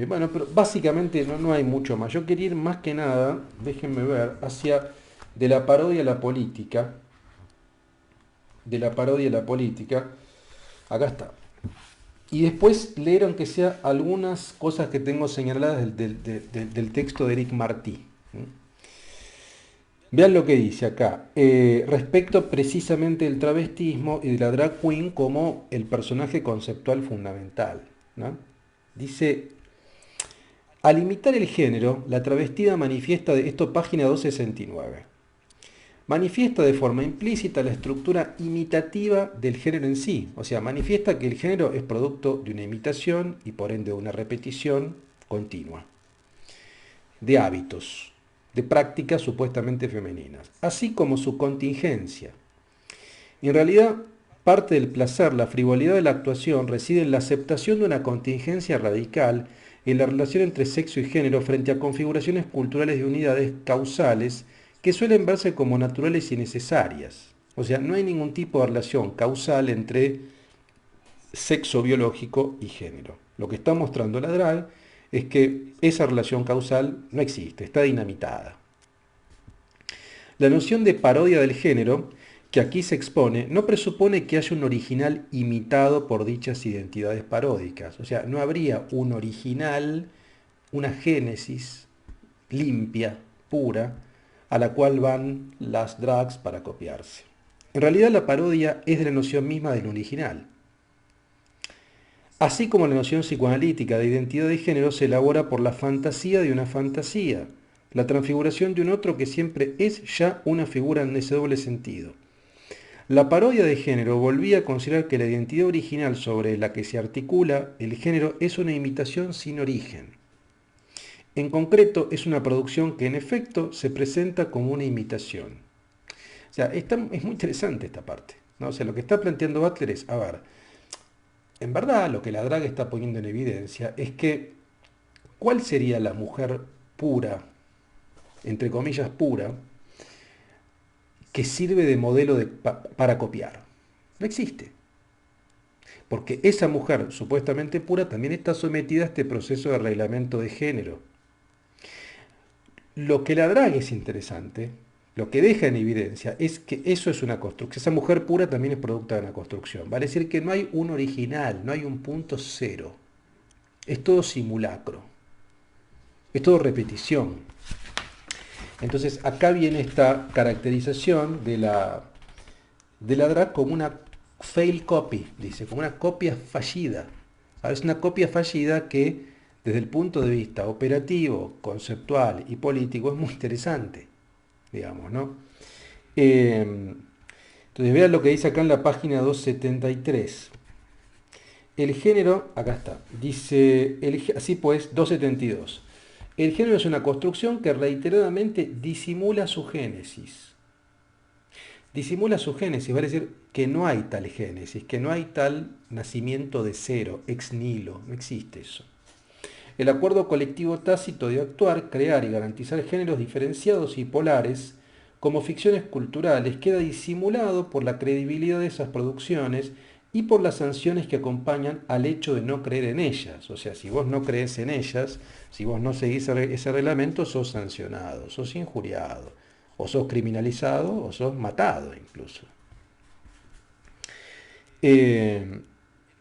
Bueno, pero básicamente no hay mucho más. Yo quería ir más que nada, déjenme ver, hacia de la parodia a la política. De la parodia a la política. Acá está. Y después leer, aunque sea algunas cosas que tengo señaladas del texto de Eric Martí. Vean lo que dice acá, respecto precisamente del travestismo y de la drag queen como el personaje conceptual fundamental, ¿no? Dice, al imitar el género, la travestida manifiesta, esto página 269, manifiesta de forma implícita la estructura imitativa del género en sí, o sea, manifiesta que el género es producto de una imitación y por ende de una repetición continua, de hábitos, de prácticas supuestamente femeninas, así como su contingencia. En realidad, parte del placer, la frivolidad de la actuación reside en la aceptación de una contingencia radical en la relación entre sexo y género frente a configuraciones culturales de unidades causales que suelen verse como naturales y necesarias. O sea, no hay ningún tipo de relación causal entre sexo biológico y género. Lo que está mostrando la drag es que esa relación causal no existe, está dinamitada. La noción de parodia del género, que aquí se expone, no presupone que haya un original imitado por dichas identidades paródicas. O sea, no habría un original, una génesis limpia, pura, a la cual van las drags para copiarse. En realidad la parodia es de la noción misma del original. Así como la noción psicoanalítica de identidad de género se elabora por la fantasía de una fantasía, la transfiguración de un otro que siempre es ya una figura en ese doble sentido. La parodia de género volvía a considerar que la identidad original sobre la que se articula el género es una imitación sin origen. En concreto, es una producción que en efecto se presenta como una imitación. O sea, es muy interesante esta parte, ¿no? O sea, lo que está planteando Butler es, a ver, en verdad lo que la drag está poniendo en evidencia es que ¿cuál sería la mujer pura, entre comillas pura, que sirve de modelo para copiar? No existe. Porque esa mujer supuestamente pura también está sometida a este proceso de arreglamiento de género. lo que la drag es interesante, lo que deja en evidencia es que eso es una construcción. Esa mujer pura también es producto de una construcción. Vale decir que no hay un original, no hay un punto cero. Es todo simulacro. Es todo repetición. Entonces acá viene esta caracterización de la drag como una fail copy, dice, como una copia fallida. Ahora, es una copia fallida que desde el punto de vista operativo, conceptual y político es muy interesante, digamos, ¿no? Entonces vean lo que dice acá en la página 273. El género, acá está, dice, así pues, 272. El género es una construcción que reiteradamente disimula su génesis. Disimula su génesis, vale decir que no hay tal génesis, que no hay tal nacimiento de cero, ex nihilo, no existe eso. El acuerdo colectivo tácito de actuar, crear y garantizar géneros diferenciados y polares como ficciones culturales queda disimulado por la credibilidad de esas producciones y por las sanciones que acompañan al hecho de no creer en ellas. O sea, si vos no crees en ellas, si vos no seguís ese reglamento, sos sancionado, sos injuriado, o sos criminalizado, o sos matado incluso. El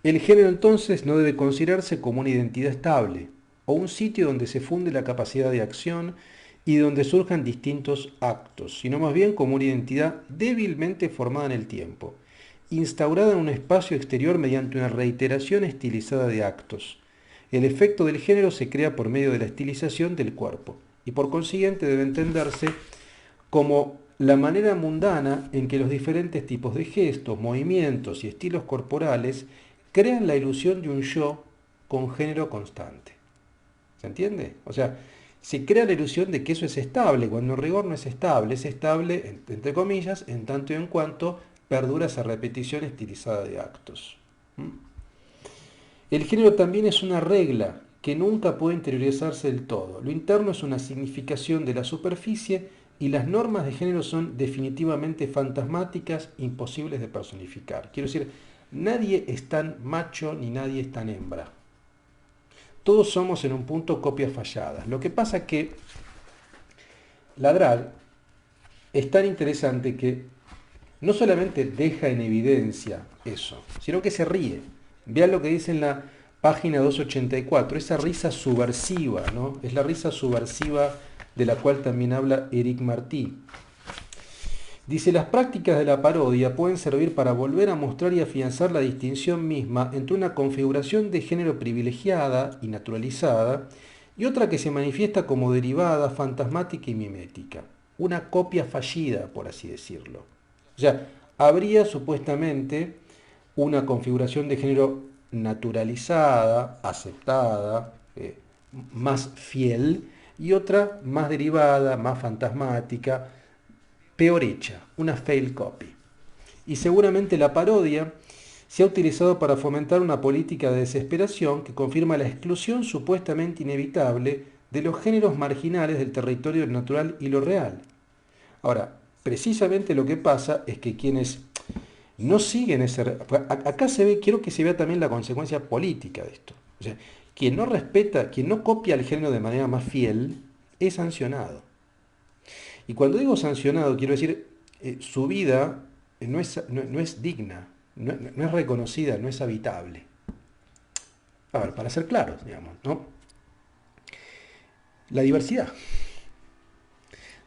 género entonces no debe considerarse como una identidad estable, o un sitio donde se funde la capacidad de acción y donde surjan distintos actos, sino más bien como una identidad débilmente formada en el tiempo, instaurada en un espacio exterior mediante una reiteración estilizada de actos. El efecto del género se crea por medio de la estilización del cuerpo, y por consiguiente debe entenderse como la manera mundana en que los diferentes tipos de gestos, movimientos y estilos corporales crean la ilusión de un yo con género constante. ¿Se entiende? O sea, se crea la ilusión de que eso es estable, cuando en rigor no es estable, entre comillas, en tanto y en cuanto perdura esa repetición estilizada de actos. El género también es una regla que nunca puede interiorizarse del todo. Lo interno es una significación de la superficie y las normas de género son definitivamente fantasmáticas, imposibles de personificar. Quiero decir, nadie es tan macho ni nadie es tan hembra. Todos somos en un punto copias falladas. Lo que pasa es que la drag es tan interesante que no solamente deja en evidencia eso, sino que se ríe. Vean lo que dice en la página 284, esa risa subversiva, ¿no? Es la risa subversiva de la cual también habla Éric Martí. Dice, las prácticas de la parodia pueden servir para volver a mostrar y afianzar la distinción misma entre una configuración de género privilegiada y naturalizada y otra que se manifiesta como derivada, fantasmática y mimética. Una copia fallida, por así decirlo. O sea, habría supuestamente una configuración de género naturalizada, aceptada, más fiel, y otra más derivada, más fantasmática, peor hecha, una fail copy. Y seguramente la parodia se ha utilizado para fomentar una política de desesperación que confirma la exclusión supuestamente inevitable de los géneros marginales del territorio natural y lo real. Ahora, precisamente lo que pasa es que quienes no siguen ese... Acá se ve, quiero que se vea también la consecuencia política de esto. O sea, quien no respeta, quien no copia el género de manera más fiel, es sancionado. Y cuando digo sancionado, quiero decir, su vida no es digna, no es reconocida, no es habitable. A ver, para ser claros, digamos, ¿no? La diversidad.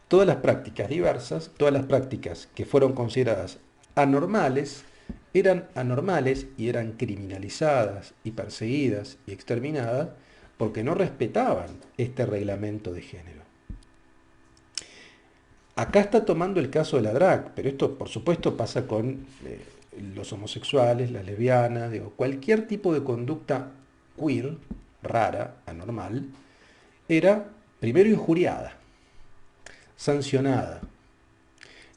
Todas las prácticas diversas, todas las prácticas que fueron consideradas anormales, eran anormales y eran criminalizadas y perseguidas y exterminadas porque no respetaban este reglamento de género. Acá está tomando el caso de la drag, pero esto por supuesto pasa con los homosexuales, las lesbianas, digo, cualquier tipo de conducta queer, rara, anormal, era primero injuriada, sancionada,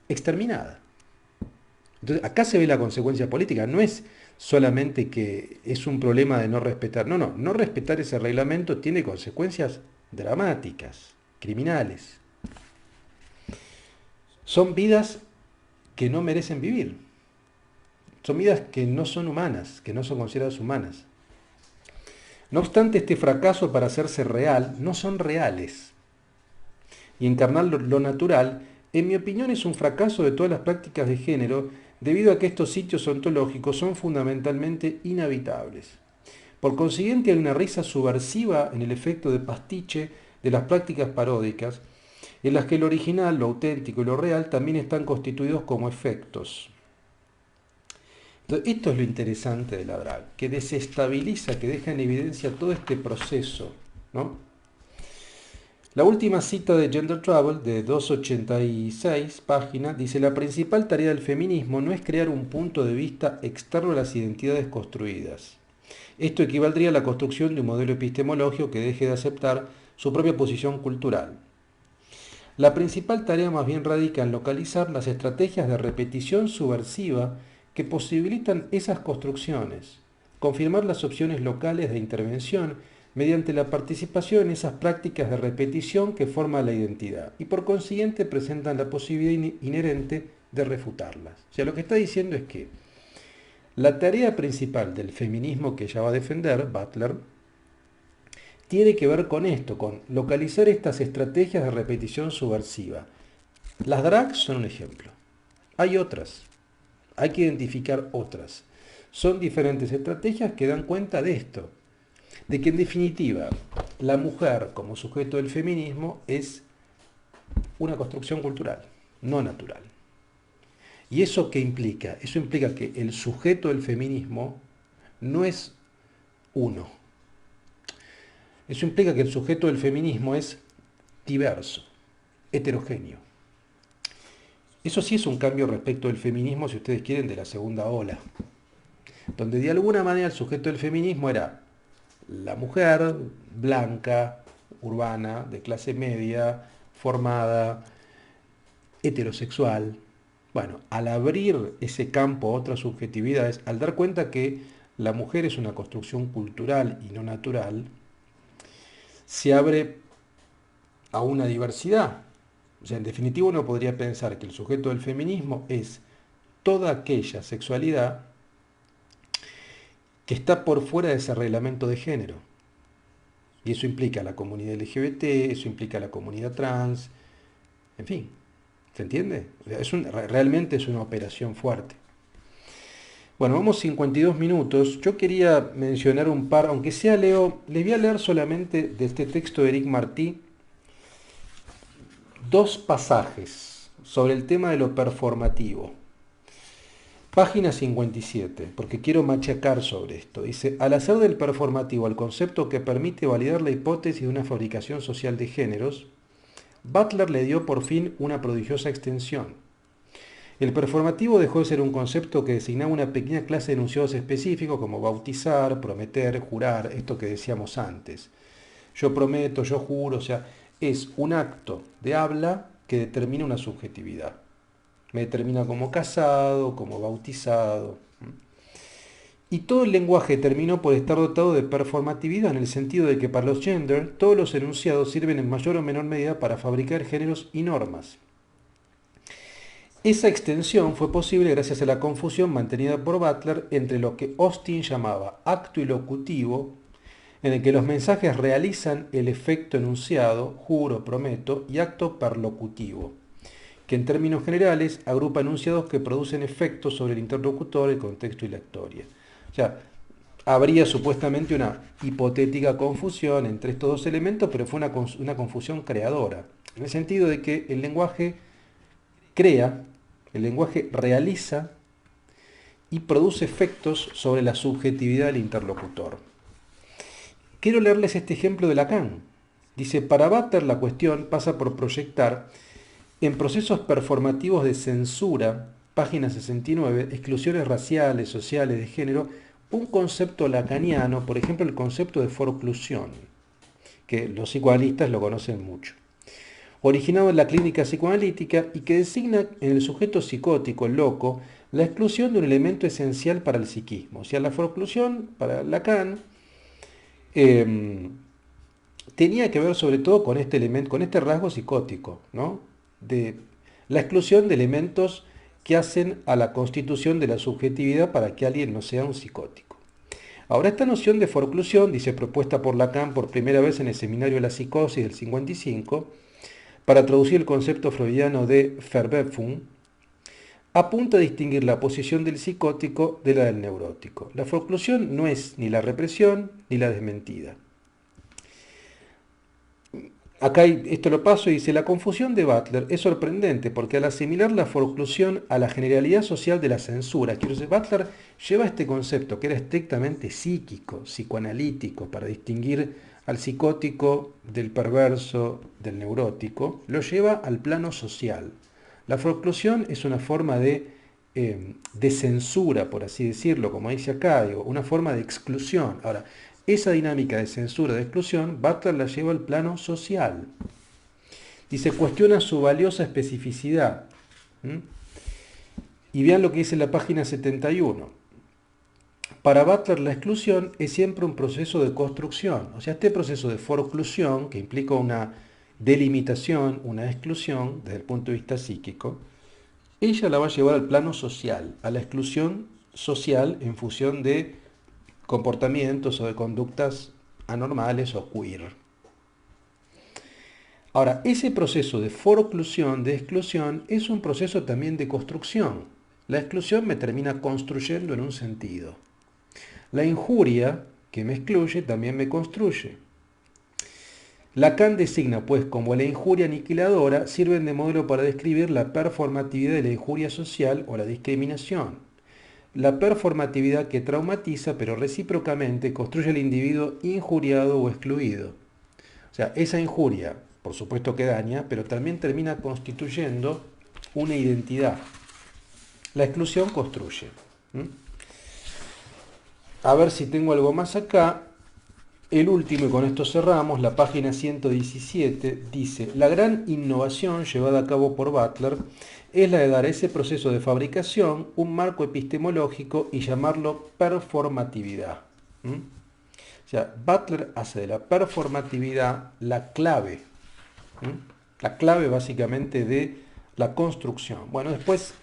exterminada. Entonces, acá se ve la consecuencia política, no es solamente que es un problema de no respetar, no respetar ese reglamento tiene consecuencias dramáticas, criminales. Son vidas que no merecen vivir, son vidas que no son humanas, que no son consideradas humanas. No obstante, este fracaso para hacerse real no son reales. y encarnar lo natural, en mi opinión es un fracaso de todas las prácticas de género debido a que estos sitios ontológicos son fundamentalmente inhabitables. Por consiguiente hay una risa subversiva en el efecto de pastiche de las prácticas paródicas, en las que lo original, lo auténtico y lo real también están constituidos como efectos. Entonces, esto es lo interesante de la drag, que desestabiliza, que deja en evidencia todo este proceso, ¿no? La última cita de Gender Trouble, de 286 páginas, dice: la principal tarea del feminismo no es crear un punto de vista externo a las identidades construidas. Esto equivaldría a la construcción de un modelo epistemológico que deje de aceptar su propia posición cultural. La principal tarea más bien radica en localizar las estrategias de repetición subversiva que posibilitan esas construcciones, confirmar las opciones locales de intervención mediante la participación en esas prácticas de repetición que forman la identidad y por consiguiente presentan la posibilidad inherente de refutarlas. O sea, lo que está diciendo es que la tarea principal del feminismo que ella va a defender, Butler, tiene que ver con esto, con localizar estas estrategias de repetición subversiva. Las drags son un ejemplo. Hay otras. Hay que identificar otras. Son diferentes estrategias que dan cuenta de esto, de que en definitiva la mujer como sujeto del feminismo es una construcción cultural, no natural. ¿Y eso qué implica? Eso implica que el sujeto del feminismo no es uno. Eso implica que el sujeto del feminismo es diverso, heterogéneo. Eso sí es un cambio respecto del feminismo, si ustedes quieren, de la segunda ola, donde de alguna manera el sujeto del feminismo era la mujer blanca, urbana, de clase media, formada, heterosexual. Bueno, al abrir ese campo a otras subjetividades, al dar cuenta que la mujer es una construcción cultural y no natural, se abre a una diversidad. O sea, en definitiva uno podría pensar que el sujeto del feminismo es toda aquella sexualidad que está por fuera de ese reglamento de género. Y eso implica a la comunidad LGBT, eso implica a la comunidad trans, en fin, ¿se entiende? O sea, realmente es una operación fuerte. Bueno, vamos 52 minutos. Yo quería mencionar un par, aunque sea leo, les voy a leer solamente de este texto de Eric Martí dos pasajes sobre el tema de lo performativo. Página 57, porque quiero machacar sobre esto. Dice: al hacer del performativo el concepto que permite validar la hipótesis de una fabricación social de géneros, Butler le dio por fin una prodigiosa extensión. El performativo dejó de ser un concepto que designaba una pequeña clase de enunciados específicos como bautizar, prometer, jurar, esto que decíamos antes. Yo prometo, yo juro, o sea, es un acto de habla que determina una subjetividad. Me determina como casado, como bautizado. Y todo el lenguaje terminó por estar dotado de performatividad en el sentido de que para los gender todos los enunciados sirven en mayor o menor medida para fabricar géneros y normas. Esa extensión fue posible gracias a la confusión mantenida por Butler entre lo que Austin llamaba acto ilocutivo, en el que los mensajes realizan el efecto enunciado, juro, prometo, y acto perlocutivo, que en términos generales agrupa enunciados que producen efectos sobre el interlocutor, el contexto y la historia. O sea, habría supuestamente una hipotética confusión entre estos dos elementos, pero fue una confusión creadora, en el sentido de que el lenguaje crea, el lenguaje realiza y produce efectos sobre la subjetividad del interlocutor. Quiero leerles este ejemplo de Lacan. Dice: para Butler la cuestión pasa por proyectar en procesos performativos de censura, página 69, exclusiones raciales, sociales, de género, un concepto lacaniano, por ejemplo el concepto de forclusión, que los psicoanalistas lo conocen mucho, originado en la clínica psicoanalítica y que designa en el sujeto psicótico, el loco, la exclusión de un elemento esencial para el psiquismo. O sea, la forclusión, para Lacan, tenía que ver sobre todo con este elemento, con este rasgo psicótico, ¿no? De la exclusión de elementos que hacen a la constitución de la subjetividad para que alguien no sea un psicótico. Ahora, esta noción de forclusión, dice, propuesta por Lacan por primera vez en el Seminario de la Psicosis del 55, para traducir el concepto freudiano de Verwerfung, apunta a distinguir la posición del psicótico de la del neurótico. La forclusión no es ni la represión ni la desmentida. Acá esto lo paso y dice, la confusión de Butler es sorprendente porque al asimilar la forclusión a la generalidad social de la censura, quiero decir, Butler lleva este concepto que era estrictamente psíquico, psicoanalítico, para distinguir al psicótico del perverso, del neurótico, lo lleva al plano social. La forclusión es una forma de censura, por así decirlo, como dice acá, digo, una forma de exclusión. Ahora, esa dinámica de censura, de exclusión, Butler la lleva al plano social. Dice, cuestiona su valiosa especificidad. ¿Mm? Y vean lo que dice en la página 71. Para Butler la exclusión es siempre un proceso de construcción. O sea, este proceso de forclusión, que implica una delimitación, una exclusión desde el punto de vista psíquico, ella la va a llevar al plano social, a la exclusión social en función de comportamientos o de conductas anormales o queer. Ahora, ese proceso de forclusión, de exclusión, es un proceso también de construcción. La exclusión me termina construyendo en un sentido. La injuria, que me excluye, también me construye. Lacan designa, pues, como la injuria aniquiladora, sirven de modelo para describir la performatividad de la injuria social o la discriminación. La performatividad que traumatiza, pero recíprocamente construye al individuo injuriado o excluido. O sea, esa injuria, por supuesto que daña, pero también termina constituyendo una identidad. La exclusión construye. A ver si tengo algo más acá. El último, y con esto cerramos, la página 117, dice, la gran innovación llevada a cabo por Butler es la de dar a ese proceso de fabricación un marco epistemológico y llamarlo performatividad. O sea, Butler hace de la performatividad la clave. La clave básicamente de la construcción. Bueno, después,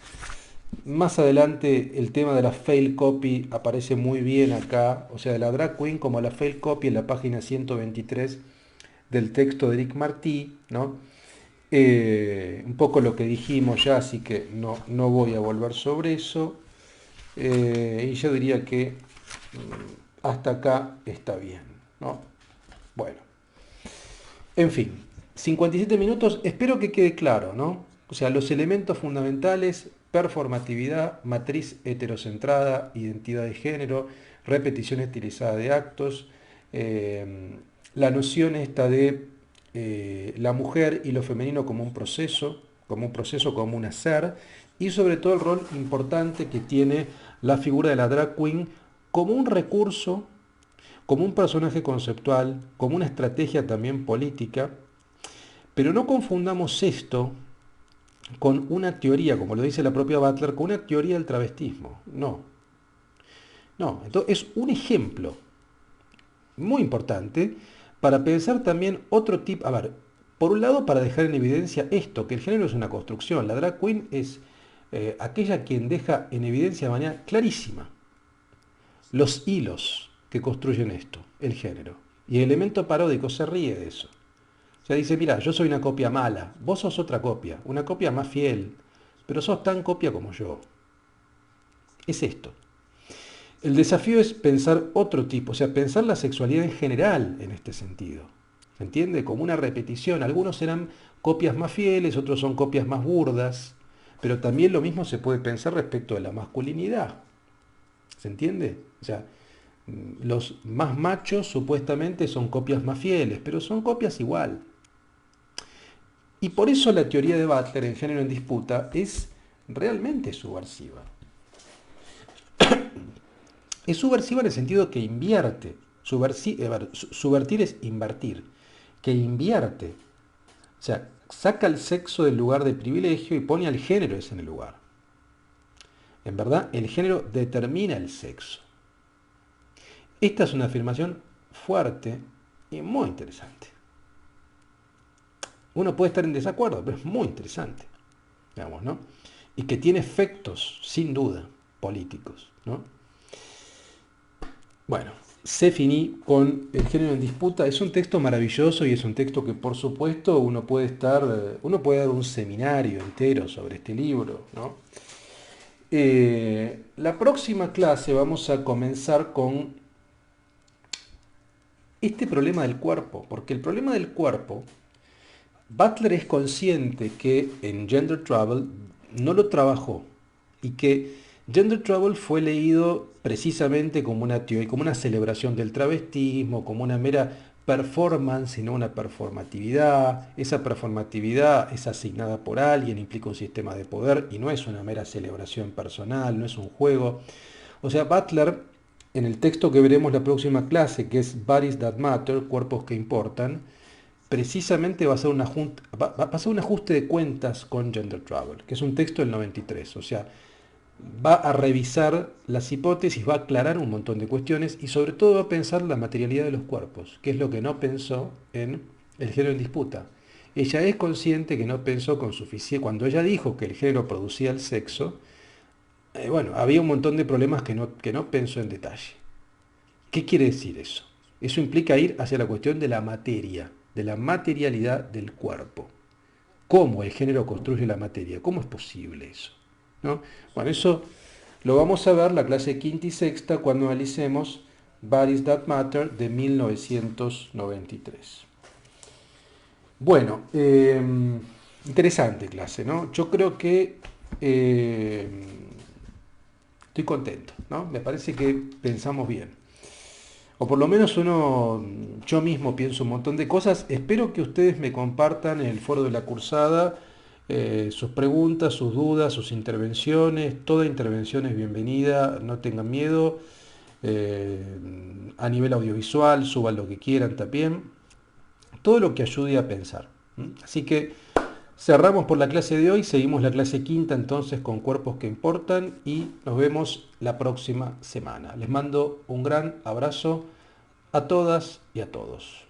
más adelante, el tema de la fail copy aparece muy bien acá. O sea, de la drag queen como la fail copy en la página 123 del texto de Eric Martí, ¿no? Un poco lo que dijimos ya, así que no voy a volver sobre eso. Y yo diría que hasta acá está bien, ¿no? Bueno, en fin, 57 minutos, espero que quede claro, ¿no? O sea, los elementos fundamentales, performatividad, matriz heterocentrada, identidad de género, repetición estilizada de actos, la noción esta de la mujer y lo femenino como un proceso, como un hacer, y sobre todo el rol importante que tiene la figura de la drag queen como un recurso, como un personaje conceptual, como una estrategia también política, pero no confundamos esto con una teoría, como lo dice la propia Butler, con una teoría del travestismo. No. No, entonces es un ejemplo muy importante para pensar también otro tipo. A ver, por un lado, para dejar en evidencia esto, que el género es una construcción. La drag queen es aquella quien deja en evidencia de manera clarísima los hilos que construyen esto, el género. Y el elemento paródico se ríe de eso. O sea, dice, mira, yo soy una copia mala, vos sos otra copia, una copia más fiel, pero sos tan copia como yo. Es esto. El desafío es pensar otro tipo, o sea, pensar la sexualidad en general en este sentido. ¿Se entiende? Como una repetición. Algunos serán copias más fieles, otros son copias más burdas, pero también lo mismo se puede pensar respecto de la masculinidad. ¿Se entiende? O sea, los más machos supuestamente son copias más fieles, pero son copias igual. Y por eso la teoría de Butler en género en disputa es realmente subversiva. Es subversiva en el sentido que invierte. Subvertir es invertir. Que invierte. O sea, saca el sexo del lugar de privilegio y pone al género ese en el lugar. En verdad, el género determina el sexo. Esta es una afirmación fuerte y muy interesante. Uno puede estar en desacuerdo, pero es muy interesante, digamos, ¿no? Y que tiene efectos, sin duda, políticos, ¿no? Bueno, Se finí con el género en disputa. Es un texto maravilloso y es un texto que, por supuesto, uno puede dar un seminario entero sobre este libro, ¿no? La próxima clase vamos a comenzar con este problema del cuerpo, porque el problema del cuerpo, Butler es consciente que en Gender Trouble no lo trabajó y que Gender Trouble fue leído precisamente como una teoría, como una celebración del travestismo, como una mera performance y no una performatividad. Esa performatividad es asignada por alguien, implica un sistema de poder y no es una mera celebración personal, no es un juego. O sea, Butler, en el texto que veremos la próxima clase, que es Bodies That Matter, cuerpos que importan, precisamente va a hacer va a hacer un ajuste de cuentas con Gender Trouble, que es un texto del 93. O sea, va a revisar las hipótesis, va a aclarar un montón de cuestiones y sobre todo va a pensar la materialidad de los cuerpos, que es lo que no pensó en el género en disputa. Ella es consciente que no pensó con suficiente, cuando ella dijo que el género producía el sexo, bueno, había un montón de problemas que no pensó en detalle. ¿Qué quiere decir eso? Eso implica ir hacia la cuestión de la materia, de la materialidad del cuerpo. ¿Cómo el género construye la materia? ¿Cómo es posible eso? ¿No? Bueno, eso lo vamos a ver la clase quinta y sexta cuando analicemos Bodies That Matter de 1993. Bueno, interesante clase, ¿no? Yo creo que eh, estoy contento, ¿no? Me parece que pensamos bien. O por lo menos yo mismo pienso un montón de cosas. Espero que ustedes me compartan en el foro de la cursada sus preguntas, sus dudas, sus intervenciones. Toda intervención es bienvenida, no tengan miedo. Eh, a nivel audiovisual, suban lo que quieran también. Todo lo que ayude a pensar. Así que cerramos por la clase de hoy, seguimos la clase quinta entonces con cuerpos que importan y nos vemos la próxima semana. Les mando un gran abrazo a todas y a todos.